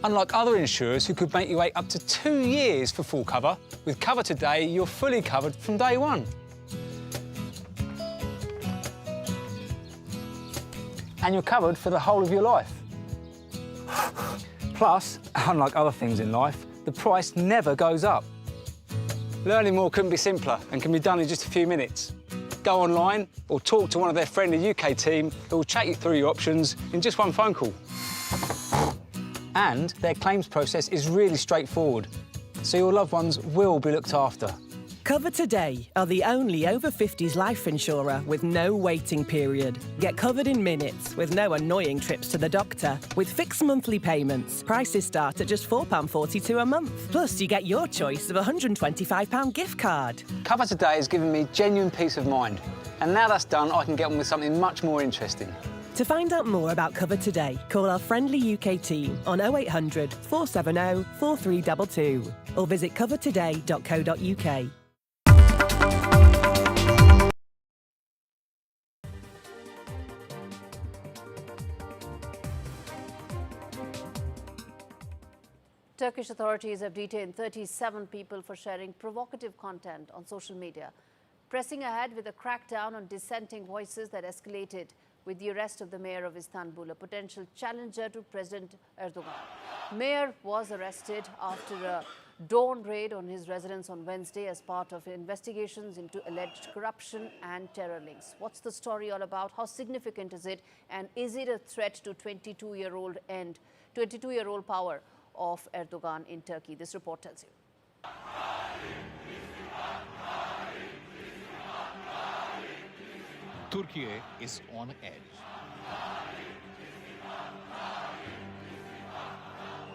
Unlike other insurers who could make you wait up to 2 years for full cover, with Cover Today, you're fully covered from day one. And you're covered for the whole of your life. Plus, unlike other things in life, the price never goes up. Learning more couldn't be simpler and can be done in just a few minutes. Go online or talk to one of their friendly UK team who will chat you through your options in just one phone call. And their claims process is really straightforward, so your loved ones will be looked after. Cover Today are the only over 50s life insurer with no waiting period. Get covered in minutes with no annoying trips to the doctor. With fixed monthly payments, prices start at just £4.42 a month. Plus, you get your choice of a £125 gift card. Cover Today has given me genuine peace of mind. And now that's done, I can get on with something much more interesting. To find out more about Cover Today, call our friendly UK team on 0800 470 4322 or visit covertoday.co.uk. Turkish authorities have detained 37 people for sharing provocative content on social media, pressing ahead with a crackdown on dissenting voices that escalated with the arrest of the mayor of Istanbul, a potential challenger to President Erdogan. Mayor was arrested after a dawn raid on his residence on Wednesday as part of investigations into alleged corruption and terror links. What's the story all about? How significant is it? And is it a threat to 22-year-old power of Erdogan in Turkey? This report tells you. Turkey is on edge.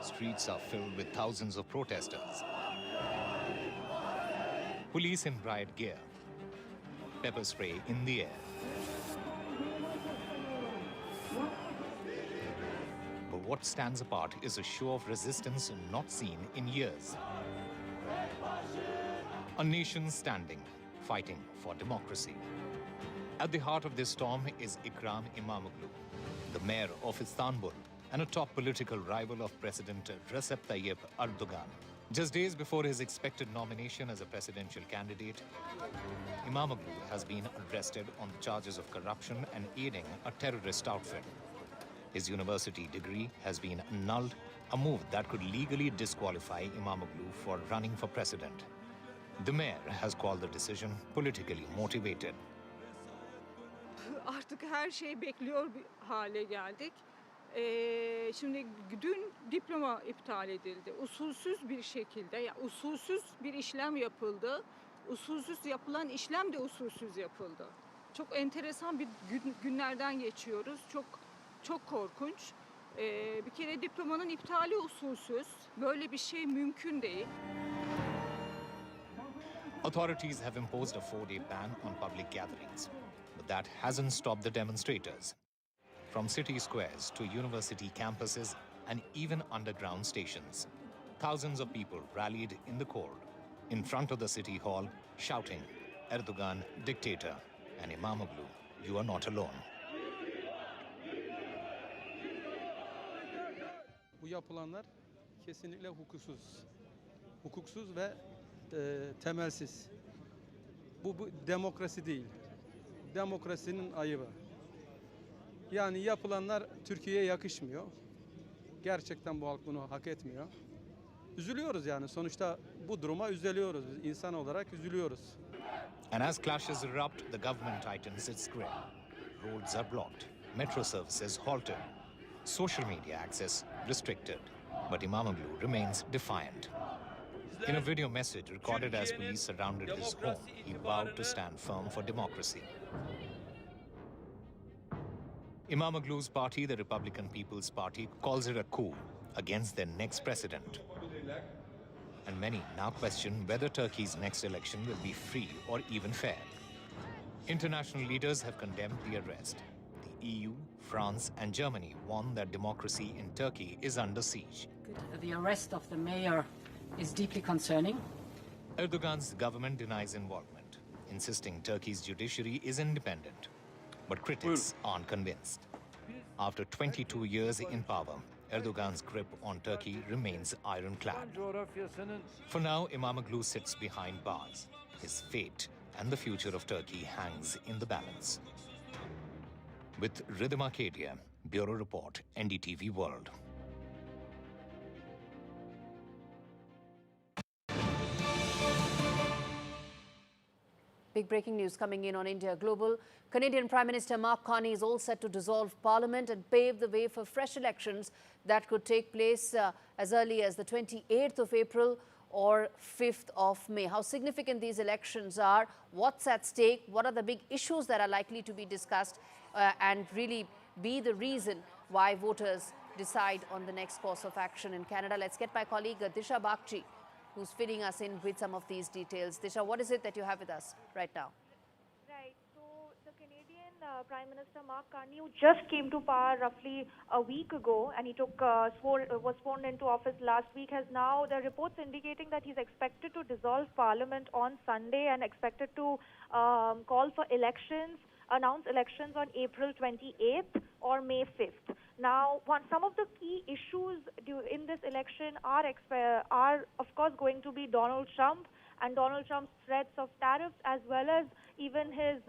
Streets are filled with thousands of protesters. Police in riot gear. Pepper spray in the air. But what stands apart is a show of resistance not seen in years. A nation standing, fighting for democracy. At the heart of this storm is Ekrem İmamoğlu, the mayor of Istanbul and a top political rival of President Recep Tayyip Erdogan. Just days before his expected nomination as a presidential candidate, İmamoğlu has been arrested on charges of corruption and aiding a terrorist outfit. His university degree has been annulled, a move that could legally disqualify İmamoğlu for running for president. The mayor has called the decision politically motivated. Artık her şey bekliyor bir hale geldik. Şimdi dün diploma iptal edildi. Usulsüz bir şekilde, yani usulsüz bir işlem yapıldı. Usulsüz yapılan işlem de usulsüz yapıldı. Çok enteresan bir günlerden geçiyoruz. Çok korkunç. Bir kere diplomanın iptali usulsüz. Böyle bir şey mümkün değil. Authorities have imposed a 4-day ban on public gatherings. But that hasn't stopped the demonstrators. From city squares to university campuses and even underground stations, thousands of people rallied in the cold, in front of the city hall, shouting, Erdogan, dictator, and İmamoğlu, you are not alone. Bu yapılanlar kesinlikle hukuksuz. Hukuksuz ve temelsiz. Bu demokrasi değil. Demokrasinin ayıbı. Yani yapılanlar Türkiye'ye yakışmıyor. Gerçekten bu halk bunu hak etmiyor. Üzülüyoruz yani. Sonuçta bu duruma üzülüyoruz. Biz insan olarak üzülüyoruz. And as clashes erupt, the government tightens its grip. Roads are blocked, metro services halted, social media access restricted. But İmamoğlu remains defiant. In a video message recorded as police surrounded his home, he vowed to stand firm for democracy. İmamoğlu's party, the Republican People's Party, calls it a coup against their next president. And many now question whether Turkey's next election will be free or even fair. International leaders have condemned the arrest. The EU, France, and Germany warn that democracy in Turkey is under siege. The arrest of the mayor is deeply concerning. Erdogan's government denies involvement, insisting Turkey's judiciary is independent. But critics aren't convinced. After 22 years in power, Erdogan's grip on Turkey remains ironclad. For now, Imamoglu sits behind bars. His fate and the future of Turkey hangs in the balance. With Rhythm Arcadia, Bureau Report, NDTV World. Big breaking news coming in on India Global. Canadian Prime Minister Mark Carney is all set to dissolve Parliament and pave the way for fresh elections that could take place as early as the 28th of April or 5th of May. How significant these elections are, what's at stake, what are the big issues that are likely to be discussed and really be the reason why voters decide on the next course of action in Canada. Let's get my colleague Disha Bagchi, who's filling us in with some of these details. Disha, what is it that you have with us right now? Right. So the Canadian Prime Minister Mark Carney, who just came to power roughly a week ago, and he was sworn into office last week, has now, the reports indicating that he's expected to dissolve Parliament on Sunday and expected to call for elections, announce elections on April 28th or May 5th. Now, some of the key issues in this election are of course going to be Donald Trump and Donald Trump's threats of tariffs, as well as even his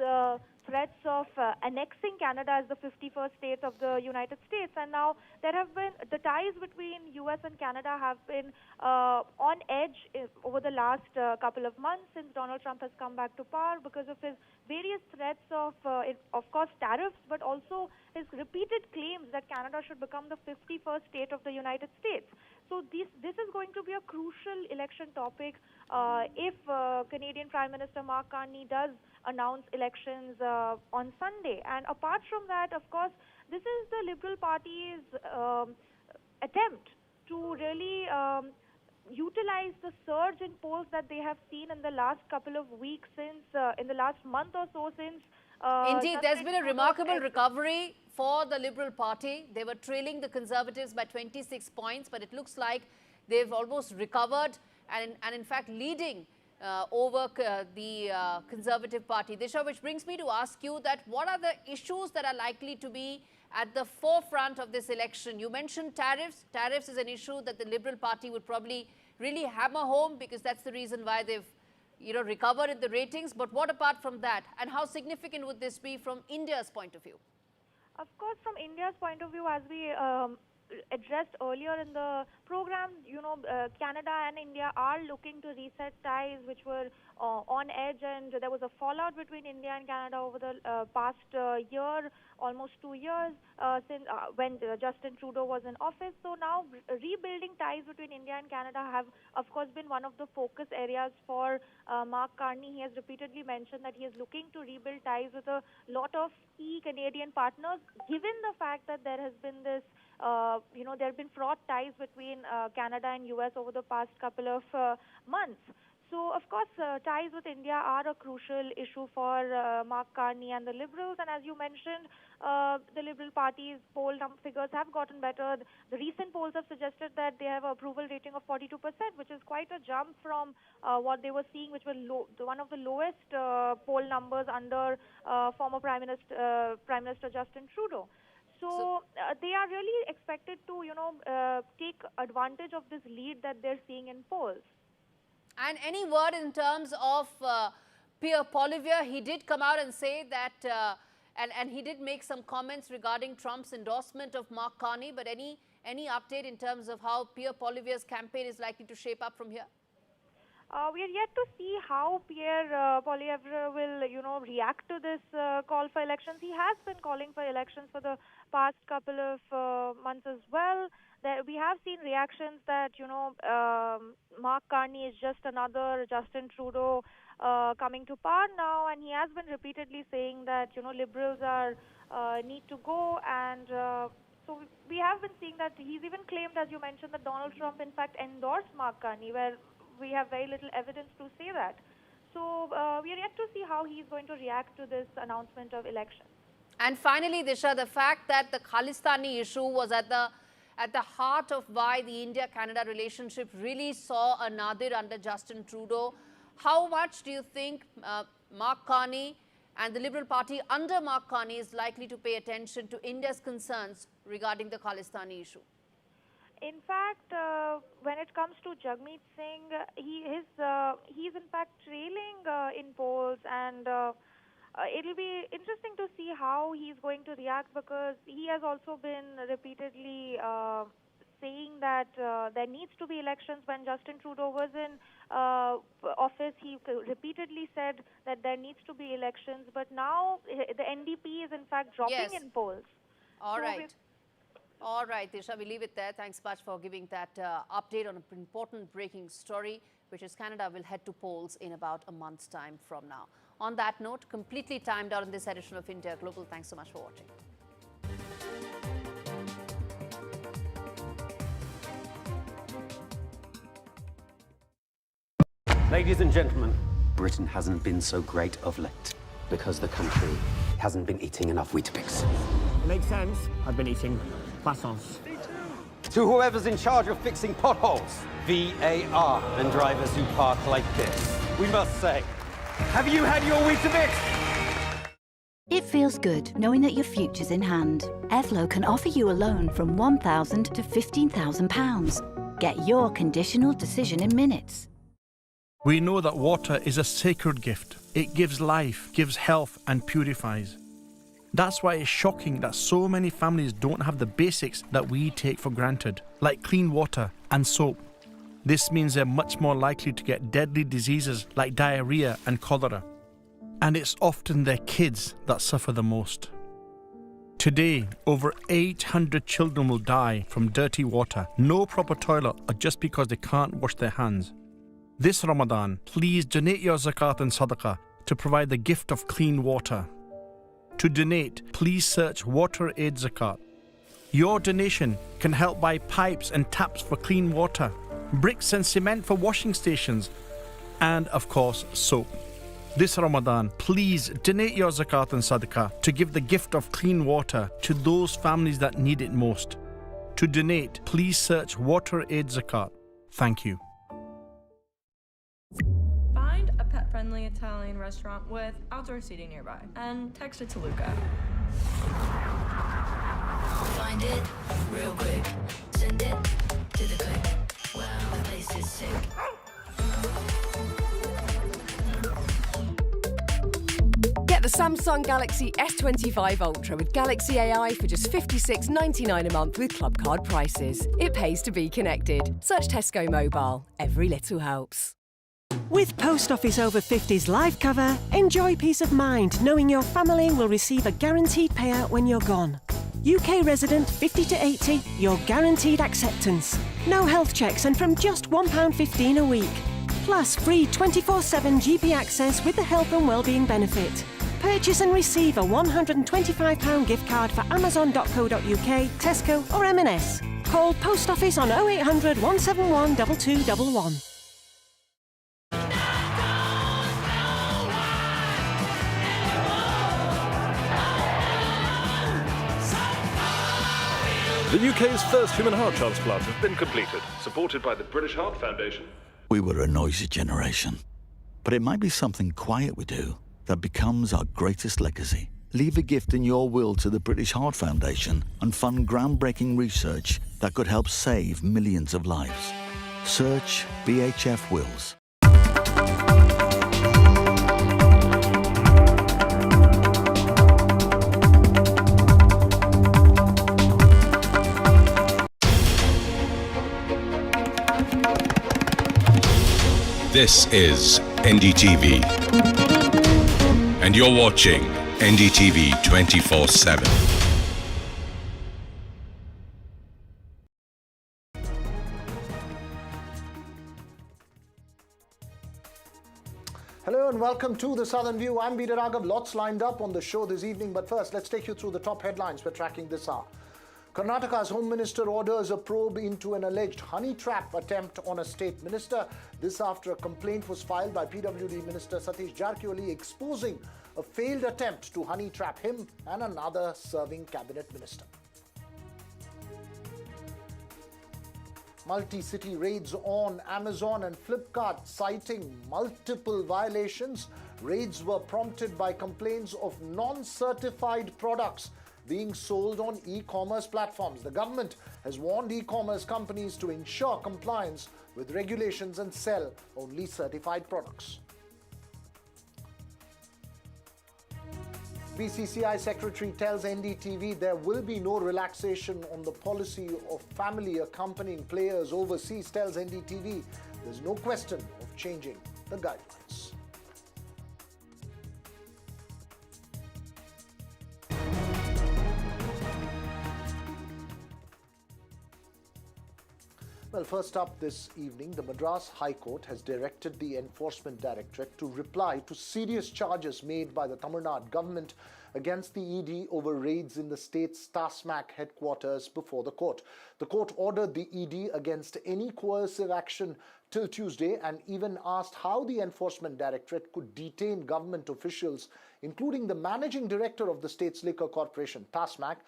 threats of annexing Canada as the 51st state of the United States. And now there have been, the ties between US and Canada have been on edge over the last couple of months since Donald Trump has come back to power because of his various threats of course, tariffs, but also his repeated claims that Canada should become the 51st state of the United States. So this is going to be a crucial election topic if Canadian Prime Minister Mark Carney does announce elections on Sunday. And apart from that, of course, this is the Liberal Party's attempt to really utilize the surge in polls that they have seen in the last couple of weeks since, in the last month or so since. Indeed, there's been a remarkable recovery for the Liberal Party. They were trailing the Conservatives by 26 points, but it looks like they've almost recovered and in fact leading over the Conservative Party. Disha, which brings me to ask you that what are the issues that are likely to be at the forefront of this election? You mentioned tariffs. Tariffs is an issue that the Liberal Party would probably really hammer home because that's the reason why they've recovered in the ratings. But what apart from that, and how significant would this be from India's point of view? Of course, from India's point of view, as we addressed earlier in the program, Canada and India are looking to reset ties which were on edge, and there was a fallout between India and Canada over the past year, almost 2 years, since when Justin Trudeau was in office. So now rebuilding ties between India and Canada have, of course, been one of the focus areas for Mark Carney. He has repeatedly mentioned that he is looking to rebuild ties with a lot of key Canadian partners, given the fact that there has been this there have been fraught ties between Canada and US over the past couple of months. So, of course, ties with India are a crucial issue for Mark Carney and the Liberals. And as you mentioned, the Liberal Party's poll figures have gotten better. The recent polls have suggested that they have an approval rating of 42%, which is quite a jump from what they were seeing, which were one of the lowest poll numbers under former Prime Minister Justin Trudeau. So they are really expected to, take advantage of this lead that they're seeing in polls. And any word in terms of Pierre Poilievre? He did come out and say that, and he did make some comments regarding Trump's endorsement of Mark Carney. But any update in terms of how Pierre Poilievre's campaign is likely to shape up from here? We are yet to see how Pierre Poilievre will, react to this call for elections. He has been calling for elections for the past couple of months as well. We have seen reactions that, Mark Carney is just another Justin Trudeau coming to power now, and he has been repeatedly saying that, Liberals are need to go, and so we have been seeing that. He's even claimed, as you mentioned, that Donald Trump in fact endorsed Mark Carney, where we have very little evidence to say that. So we are yet to see how he's going to react to this announcement of elections. And finally, Disha, the fact that the Khalistani issue was at the heart of why the India-Canada relationship really saw a nadir under Justin Trudeau. How much do you think Mark Carney and the Liberal Party under Mark Carney is likely to pay attention to India's concerns regarding the Khalistani issue? In fact, when it comes to Jagmeet Singh, he's in fact trailing in polls, and it'll be interesting to see how he's going to react, because he has also been repeatedly saying that there needs to be elections. When Justin Trudeau was in office, he repeatedly said that there needs to be elections, but now the NDP is in fact dropping in polls. All right. All right, Disha, we leave it there. Thanks much for giving that update on an important breaking story, which is Canada will head to polls in about a month's time from now. On that note, completely timed out in this edition of India Global. Thanks so much for watching. Ladies and gentlemen, Britain hasn't been so great of late because the country hasn't been eating enough Weetabix. Makes sense. I've been eating croissants. To whoever's in charge of fixing potholes, VAR, and drivers who park like this, we must say, have you had your Weetabix? It feels good knowing that your future's in hand. Evlo can offer you a loan from £1,000 to £15,000. Get your conditional decision in minutes. We know that water is a sacred gift. It gives life, gives health, and purifies. That's why it's shocking that so many families don't have the basics that we take for granted, like clean water and soap. This means they're much more likely to get deadly diseases like diarrhea and cholera. And it's often their kids that suffer the most. Today, over 800 children will die from dirty water, no proper toilet, or just because they can't wash their hands. This Ramadan, please donate your zakat and sadaqah to provide the gift of clean water. To donate, please search Water Aid Zakat. Your donation can help buy pipes and taps for clean water, bricks and cement for washing stations, and of course, soap. This Ramadan, please donate your zakat and sadaqah to give the gift of clean water to those families that need it most. To donate, please search Water Aid Zakat. Thank you. Find a pet-friendly Italian restaurant with outdoor seating nearby and text it to Luca. Find it real quick. Send it to the click. Wow, the place is sick. Get the Samsung Galaxy S25 Ultra with Galaxy AI for just $56.99 a month with Club Card prices. It pays to be connected. Search Tesco Mobile. Every little helps. With Post Office Over 50s life cover, enjoy peace of mind knowing your family will receive a guaranteed payout when you're gone. UK resident 50 to 80, your guaranteed acceptance. No health checks and from just £1.15 a week. Plus free 24/7 GP access with the health and wellbeing benefit. Purchase and receive a £125 gift card for amazon.co.uk, Tesco or M&S. Call Post Office on 0800 171 2211. The UK's first human heart transplant has been completed, supported by the British Heart Foundation. We were a noisy generation, but it might be something quiet we do that becomes our greatest legacy. Leave a gift in your will to the British Heart Foundation and fund groundbreaking research that could help save millions of lives. Search BHF Wills. This is NDTV, and you're watching NDTV 24/7. Hello and welcome to the Southern View. I'm Peter Raghav. Lots lined up on the show this evening, but first let's take you through the top headlines we're tracking this hour. Karnataka's Home Minister orders a probe into an alleged honey trap attempt on a state minister. This after a complaint was filed by PWD Minister Satish Jarkioli exposing a failed attempt to honey trap him and another serving cabinet minister. Multi-city raids on Amazon and Flipkart citing multiple violations. Raids were prompted by complaints of non-certified products being sold on e-commerce platforms. The government has warned e-commerce companies to ensure compliance with regulations and sell only certified products. BCCI Secretary tells NDTV there will be no relaxation on the policy of family accompanying players overseas. Tells NDTV there's no question of changing the guidelines. Well, first up this evening, the Madras High Court has directed the Enforcement Directorate to reply to serious charges made by the Tamil Nadu government against the ED over raids in the state's TASMAC headquarters before the court. The court ordered the ED against any coercive action till Tuesday and even asked how the Enforcement Directorate could detain government officials, including the managing director of the state's liquor corporation, TASMAC,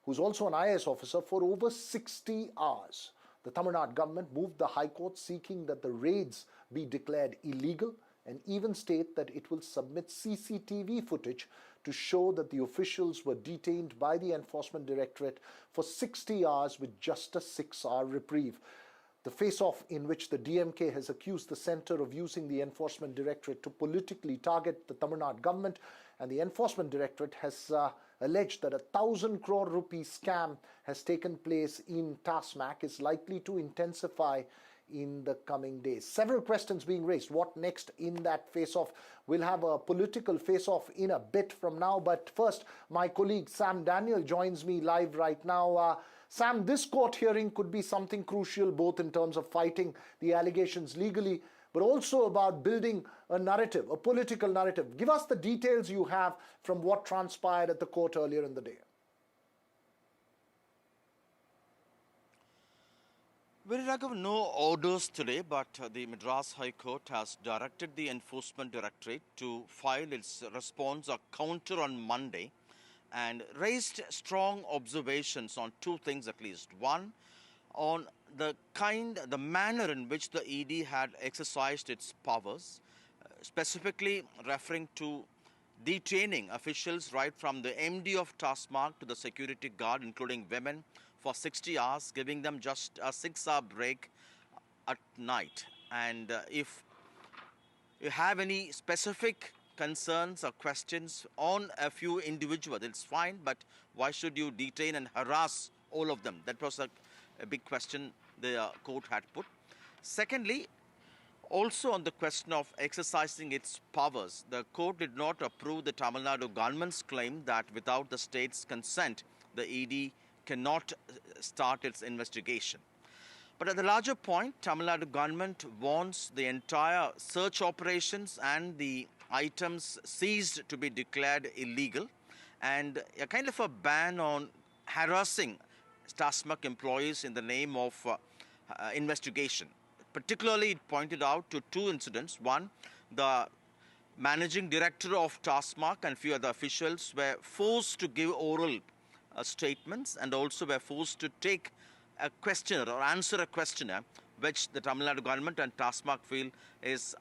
who's also an IAS officer, for over 60 hours. The Tamil Nadu government moved the High Court seeking that the raids be declared illegal and even state that it will submit CCTV footage to show that the officials were detained by the Enforcement Directorate for 60 hours with just a 6-hour reprieve. The face-off in which the DMK has accused the centre of using the Enforcement Directorate to politically target the Tamil Nadu government, and the Enforcement Directorate has alleged that a 1,000 crore rupee scam has taken place in TASMAC, is likely to intensify in the coming days. Several questions being raised. What next in that face-off? We'll have a political face-off in a bit from now, but first, my colleague Sam Daniel joins me live right now. Sam, this court hearing could be something crucial, both in terms of fighting the allegations legally, but also about building a narrative, a political narrative. Give us the details you have from what transpired at the court earlier in the day. Well, Raghav, no orders today, but the Madras High Court has directed the Enforcement Directorate to file its response or counter on Monday and raised strong observations on two things at least. One, on the manner in which the ED had exercised its powers, specifically referring to detaining officials right from the MD of TASMAC to the security guard, including women, for 60 hours, giving them just a 6-hour break at night. And if you have any specific concerns or questions on a few individuals, it's fine, but why should you detain and harass all of them? That was a big question the court had put. Secondly, also on the question of exercising its powers, the court did not approve the Tamil Nadu government's claim that without the state's consent, the ED cannot start its investigation. But at the larger point, Tamil Nadu government wants the entire search operations and the items seized to be declared illegal, and a kind of a ban on harassing TASMAC employees in the name of investigation. Particularly, it pointed out to two incidents. One, the managing director of TASMAC and few other officials were forced to give oral statements and also were forced to take a questionnaire or answer a questionnaire, which the Tamil Nadu government and TASMAC feel is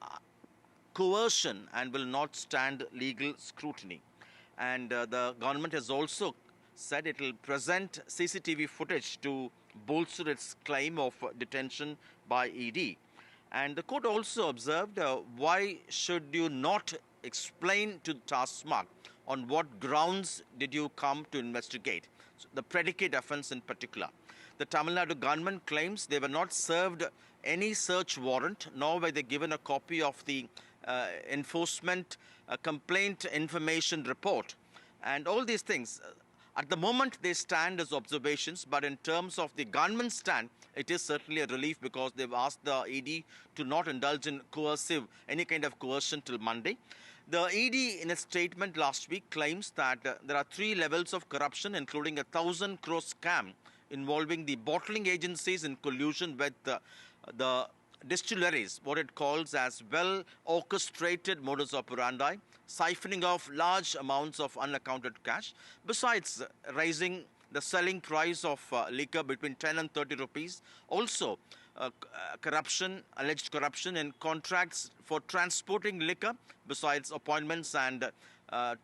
coercion and will not stand legal scrutiny. And the government has also said it will present CCTV footage to bolster its claim of detention by ED. And the court also observed, why should you not explain to TASMAC on what grounds did you come to investigate? So the predicate offense in particular. The Tamil Nadu government claims they were not served any search warrant, nor were they given a copy of the enforcement complaint information report. And all these things, at the moment they stand as observations, but in terms of the government stand, it is certainly a relief because they've asked the ED to not indulge in any kind of coercion till Monday. The ED in a statement last week claims that there are 3 levels of corruption, including a 1,000 crore scam involving the bottling agencies in collusion with the distilleries, what it calls as well-orchestrated modus operandi, siphoning off large amounts of unaccounted cash, besides raising the selling price of liquor between 10 and 30 rupees. Also, alleged corruption in contracts for transporting liquor, besides appointments and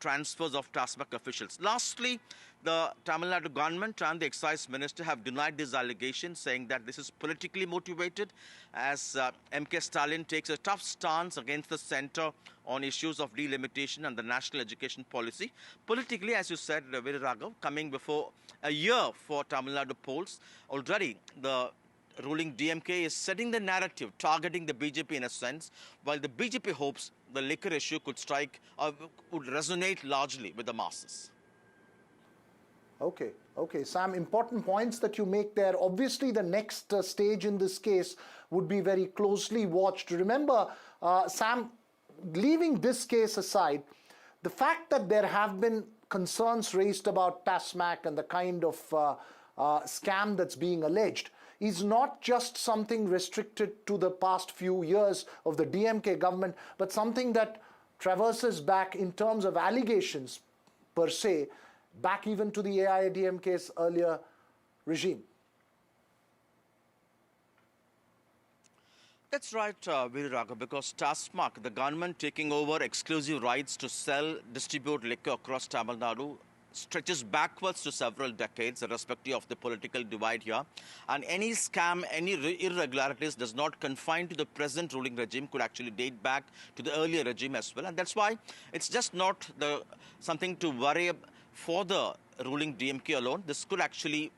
transfers of TASMAC officials. Lastly, the Tamil Nadu government and the excise minister have denied these allegations, saying that this is politically motivated, as MK Stalin takes a tough stance against the centre on issues of delimitation and the national education policy. Politically, as you said, Veera Raghav, coming before a year for Tamil Nadu polls, already the ruling DMK is setting the narrative, targeting the BJP in a sense, while the BJP hopes the liquor issue could strike or would resonate largely with the masses. Okay, Sam, important points that you make there. Obviously, the next stage in this case would be very closely watched. Remember, Sam, leaving this case aside, the fact that there have been concerns raised about TASMAC and the kind of scam that's being alleged is not just something restricted to the past few years of the DMK government, but something that traverses back in terms of allegations per se, back even to the AIADMK's earlier regime. That's right, Veera Raghav, because TASMAC, the government taking over exclusive rights to sell, distribute liquor across Tamil Nadu, stretches backwards to several decades, irrespective of the political divide here. And any scam, any irregularities does not confine to the present ruling regime, could actually date back to the earlier regime as well. And that's why it's just not something to worry for the ruling DMK alone. This could actually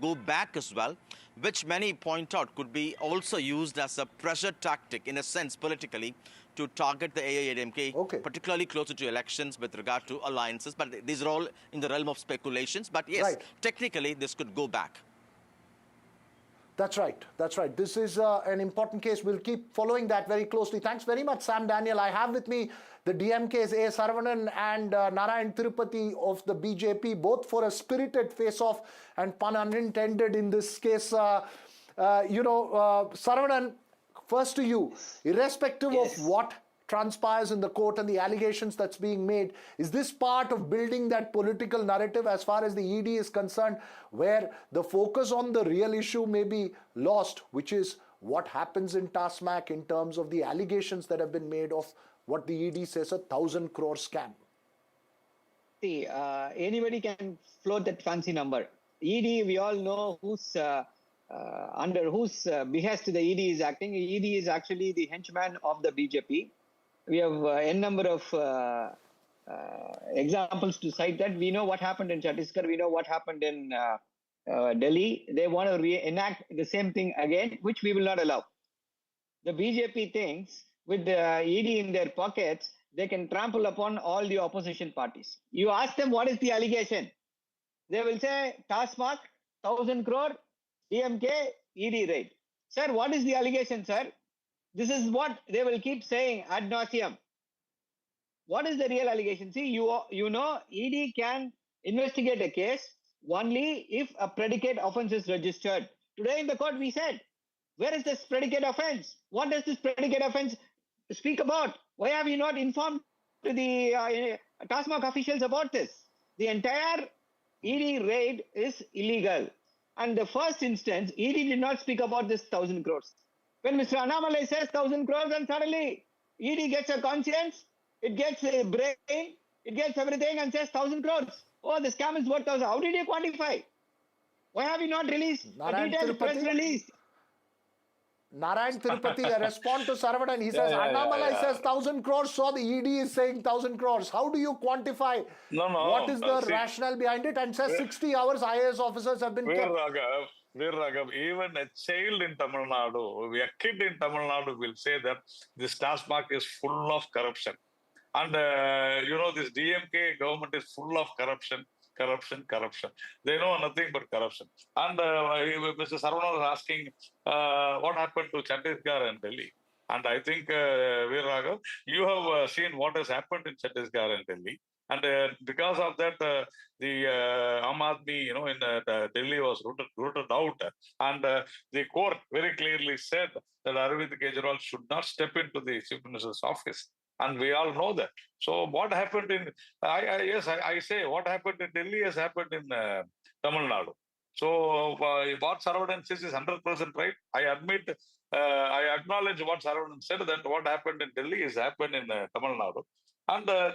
go back as well, which many point out could be also used as a pressure tactic, in a sense, politically, to target the AIADMK, particularly closer to elections with regard to alliances. But these are all in the realm of speculations. But yes, technically, this could go back. That's right. That's right. This is an important case. We'll keep following that very closely. Thanks very much, Sam Daniel. I have with me the DMK's A. Saravanan and Narayan Tirupati of the BJP, both for a spirited face-off, and pun unintended in this case. Saravanan, first to you, irrespective of what transpires in the court and the allegations that's being made, is this part of building that political narrative as far as the ED is concerned, where the focus on the real issue may be lost, which is what happens in TASMAC in terms of the allegations that have been made of what the ED says 1,000 crore scam? See, anybody can float that fancy number. ED, we all know who's under whose behest the ED is acting. ED is actually the henchman of the BJP. We have n number of examples to cite that. We know what happened in Chhattisgarh. We know what happened in Delhi. They want to reenact the same thing again, which we will not allow. The BJP thinks with the ED in their pockets, they can trample upon all the opposition parties. You ask them what is the allegation. They will say, TASMAC, 1,000 crore, DMK, ED raid. Sir, what is the allegation, sir? This is what they will keep saying ad nauseum. What is the real allegation? See, you know, ED can investigate a case only if a predicate offense is registered. Today in the court we said, where is this predicate offense? What does this predicate offense speak about? Why have you not informed the TASMAC officials about this? The entire ED raid is illegal. And the first instance, ED did not speak about this 1,000 crores. When Mr. Annamalai says 1,000 crores, and suddenly ED gets a conscience, it gets a brain, it gets everything and says 1,000 crores. Oh, the scam is worth 1,000. How did you quantify? Why have you not released a detailed press release? Narayan Tirupati, a response to Saravanan, he says, Annamalai says 1,000 crores, so the ED is saying 1,000 crores. How do you quantify what is the rationale behind it? And says 60 hours IAS officers have been kept. Veera Raghav, even a child in Tamil Nadu, a kid in Tamil Nadu will say that this TASMAC is full of corruption. And, this DMK government is full of corruption. They know nothing but corruption. And Mr. Saravanan was asking what happened to Chhattisgarh and Delhi. And I think, Veera Raghav, you have seen what has happened in Chhattisgarh and Delhi. And because of that, the Aam Aadmi, in Delhi was rooted out. And the court very clearly said that Arvind Kejriwal should not step into the Chief Minister's office. And we all know that. So what happened in, I say what happened in Delhi has happened in Tamil Nadu. So what Saravanan says is 100% right. I admit, I acknowledge what Saravanan said, that what happened in Delhi has happened in Tamil Nadu. And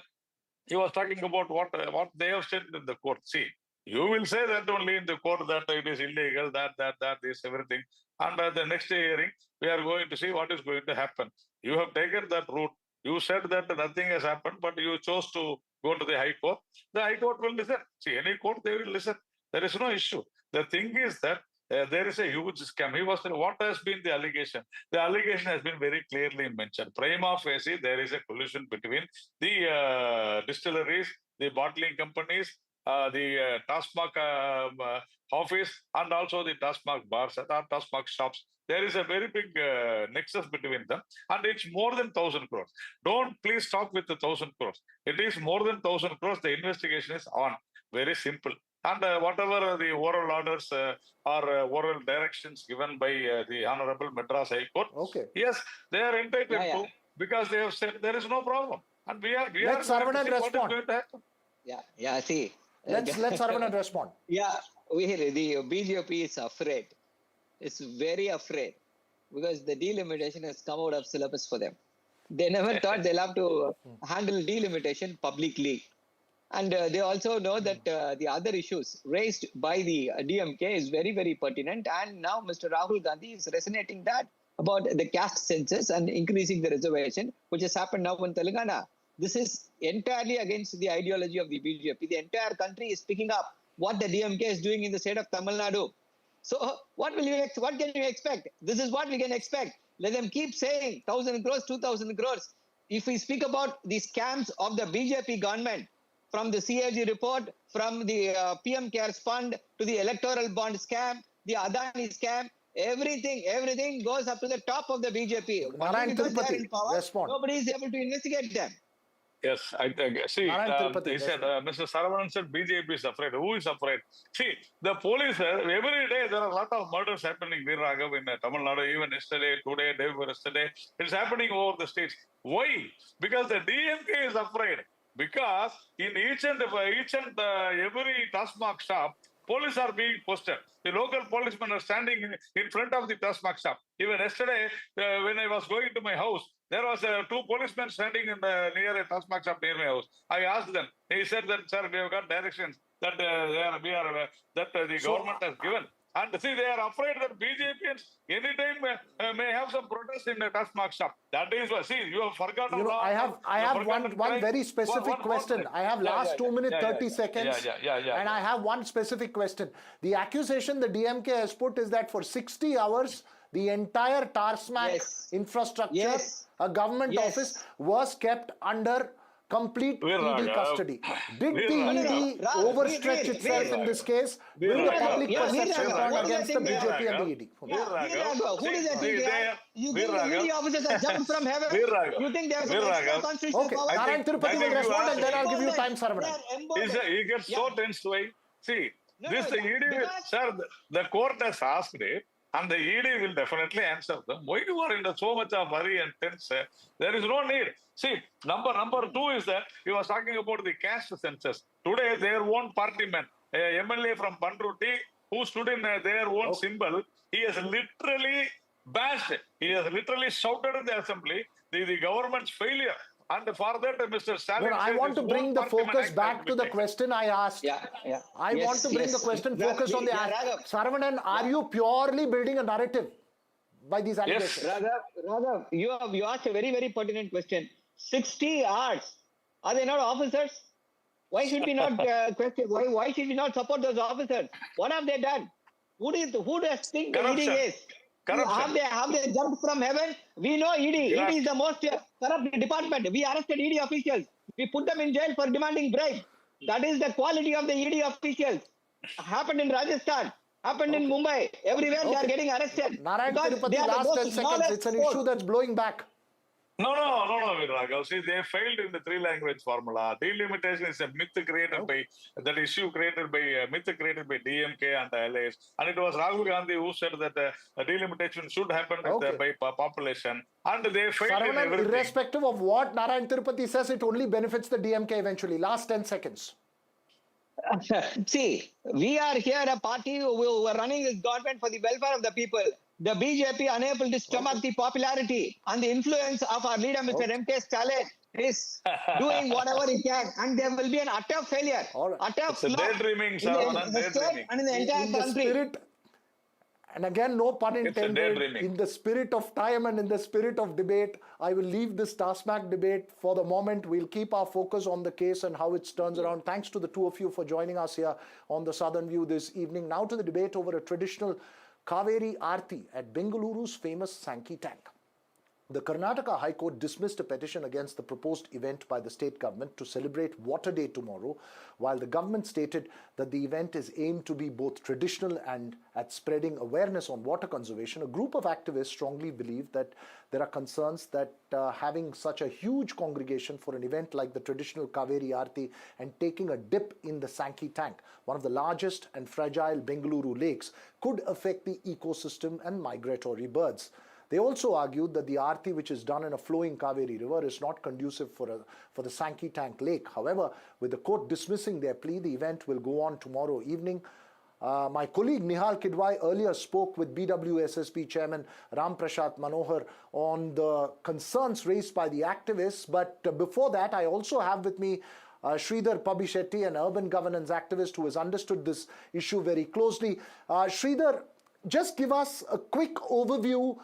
He was talking about what they have said in the court. See, you will say that only in the court that it is illegal, that, this, everything. And the next hearing, we are going to see what is going to happen. You have taken that route. You said that nothing has happened, but you chose to go to the High Court. The High Court will listen. See, any court, they will listen. There is no issue. The thing is that there is a huge scam. He was saying, what has been the allegation? The allegation has been very clearly mentioned. Prima facie, there is a collusion between the distilleries, the bottling companies, the Tasmak office, and also the Tasmak bars and Tasmak shops. There is a very big nexus between them, and it's more than 1,000 crores. Don't please stop with the 1,000 crores. It is more than 1,000 crores. The investigation is on. Very simple. And whatever the oral orders or oral directions given by the Honorable Madras High Court, yes, they are entitled to, because they have said there is no problem. And we are Let Saravanan respond. See. Let Saravanan respond. The BJP is afraid. It's very afraid because the delimitation has come out of syllabus for them. They never thought they'll have to handle delimitation publicly. And they also know that the other issues raised by the DMK is very, very pertinent. And now Mr. Rahul Gandhi is resonating that about the caste census and increasing the reservation, which has happened now in Telangana. This is entirely against the ideology of the BJP. The entire country is picking up what the DMK is doing in the state of Tamil Nadu. So what can you expect? This is what we can expect. Let them keep saying 1,000 crores, 2,000 crores. If we speak about the scams of the BJP government, from the CAG report, from the PM CARES fund to the electoral bond scam, the Adani scam, everything goes up to the top of the BJP. Nobody is able to investigate them. Yes, I see. He said, Mr. Saravanan said BJP is afraid. Who is afraid? See, the police, every day there are a lot of murders happening, Veer Raghav, in Tamil Nadu, even yesterday, today, day before yesterday. It's happening over the states. Why? Because the DMK is afraid. Because in each and every Tasmak shop, police are being posted. The local policemen are standing in front of the Tasmak shop. Even yesterday, when I was going to my house, there was 2 policemen standing near a Tasmak shop near my house. I asked them. He said that, sir, we have got directions that the government has given. And see, they are afraid that BJPians anytime may have some protest in the Tasmak shop. That is what. See, you have forgotten. I have one very specific question. I have last 2 minutes 30 seconds, and I have one specific question. The accusation the DMK has put is that for 60 hours, the entire Tasmak infrastructure, a government office, was kept under complete ED custody. Did the ED overstretch itself in this case? Will the public perception turn against the BJP and the ED? Who does that think they are? You think the ED officers are jumped from heaven? You think they have some extra constitutional power? Narayan Tirupati will respond, and then I'll give you time, Saravanan. He gets so tense. See, this ED, sir, the court has asked it, and the ED will definitely answer them. Why you are in so much of hurry and tense? There is no need. See, number 2 is that he was talking about the caste census. Today, their own party man, a MLA from Pandruti, who stood in their own symbol, he has literally bashed, he has literally shouted in the assembly the government's failure. And for that, Mr. Stalin... I want to bring the focus back to the question I asked. I want to bring the question focused on the... Saravanan, are you purely building a narrative by these allegations? Yes. Raghav, you asked a very, very pertinent question. 60 hours. Are they not officers? Why should we not question? Why should we not support those officers? What have they done? Who does think the ED is? Have they jumped from heaven? We know ED. ED is the most corrupt department. We arrested ED officials. We put them in jail for demanding bribe. That is the quality of the ED officials. Happened in Rajasthan. Happened in Mumbai. Everywhere they are getting arrested. Narayan Tirupati, last 10 seconds. It's an issue that's blowing back. No, Raghav. See, they failed in the 3-language formula. Delimitation is a myth created by, that issue created by, myth created by DMK and the allies. And it was Rahul Gandhi who said that delimitation should happen by population. And they failed in everything. Irrespective of what Narayan Tirupati says, it only benefits the DMK eventually. Last 10 seconds. See, we are here a party who are running this government for the welfare of the people. the BJP unable to stomach the popularity and the influence of our leader, Mr. M.K. Stalin, is doing whatever he can, and there will be an utter failure, utter flop daydreaming, in Savanan, the state and in the entire country. And again, no pun intended, in the spirit of time and in the spirit of debate, I will leave this Tasmac debate for the moment. We'll keep our focus on the case and how it turns around. Thanks to the two of you for joining us here on the Southern View this evening. Now to the debate over a traditional Kaveri Aarti at Bengaluru's famous Sankey tank. The Karnataka High Court dismissed a petition against the proposed event by the state government to celebrate Water Day tomorrow, while the government stated that the event is aimed to be both traditional and at spreading awareness on water conservation. A group of activists strongly believe that there are concerns that having such a huge congregation for an event like the traditional Kaveri Aarti and taking a dip in the Sankey tank, one of the largest and fragile Bengaluru lakes, could affect the ecosystem and migratory birds. They also argued that the Aarti, which is done in a flowing Kaveri river, is not conducive for the Sankey Tank Lake. However, with the court dismissing their plea, the event will go on tomorrow evening. My colleague Nihal Kidwai earlier spoke with BWSSB Chairman Ram Prasad Manohar on the concerns raised by the activists. But before that, I also have with me Sridhar Pabishetty, an urban governance activist who has understood this issue very closely. Sridhar, just give us a quick overview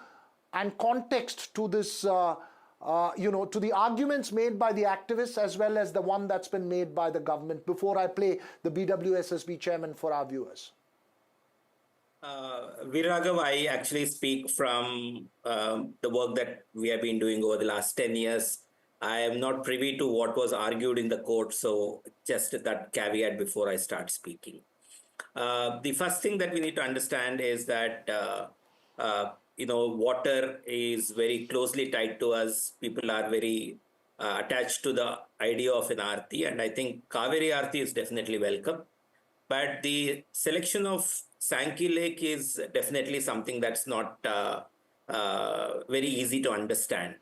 and context to this, to the arguments made by the activists as well as the one that's been made by the government before I play the BWSSB chairman for our viewers. Viraghav, I actually speak from the work that we have been doing over the last 10 years. I am not privy to what was argued in the court, so just that caveat before I start speaking. The first thing that we need to understand is that water is very closely tied to us. People are very attached to the idea of an Aarti, and I think Kaveri Aarti is definitely welcome. But the selection of Sankey Lake is definitely something that's not very easy to understand.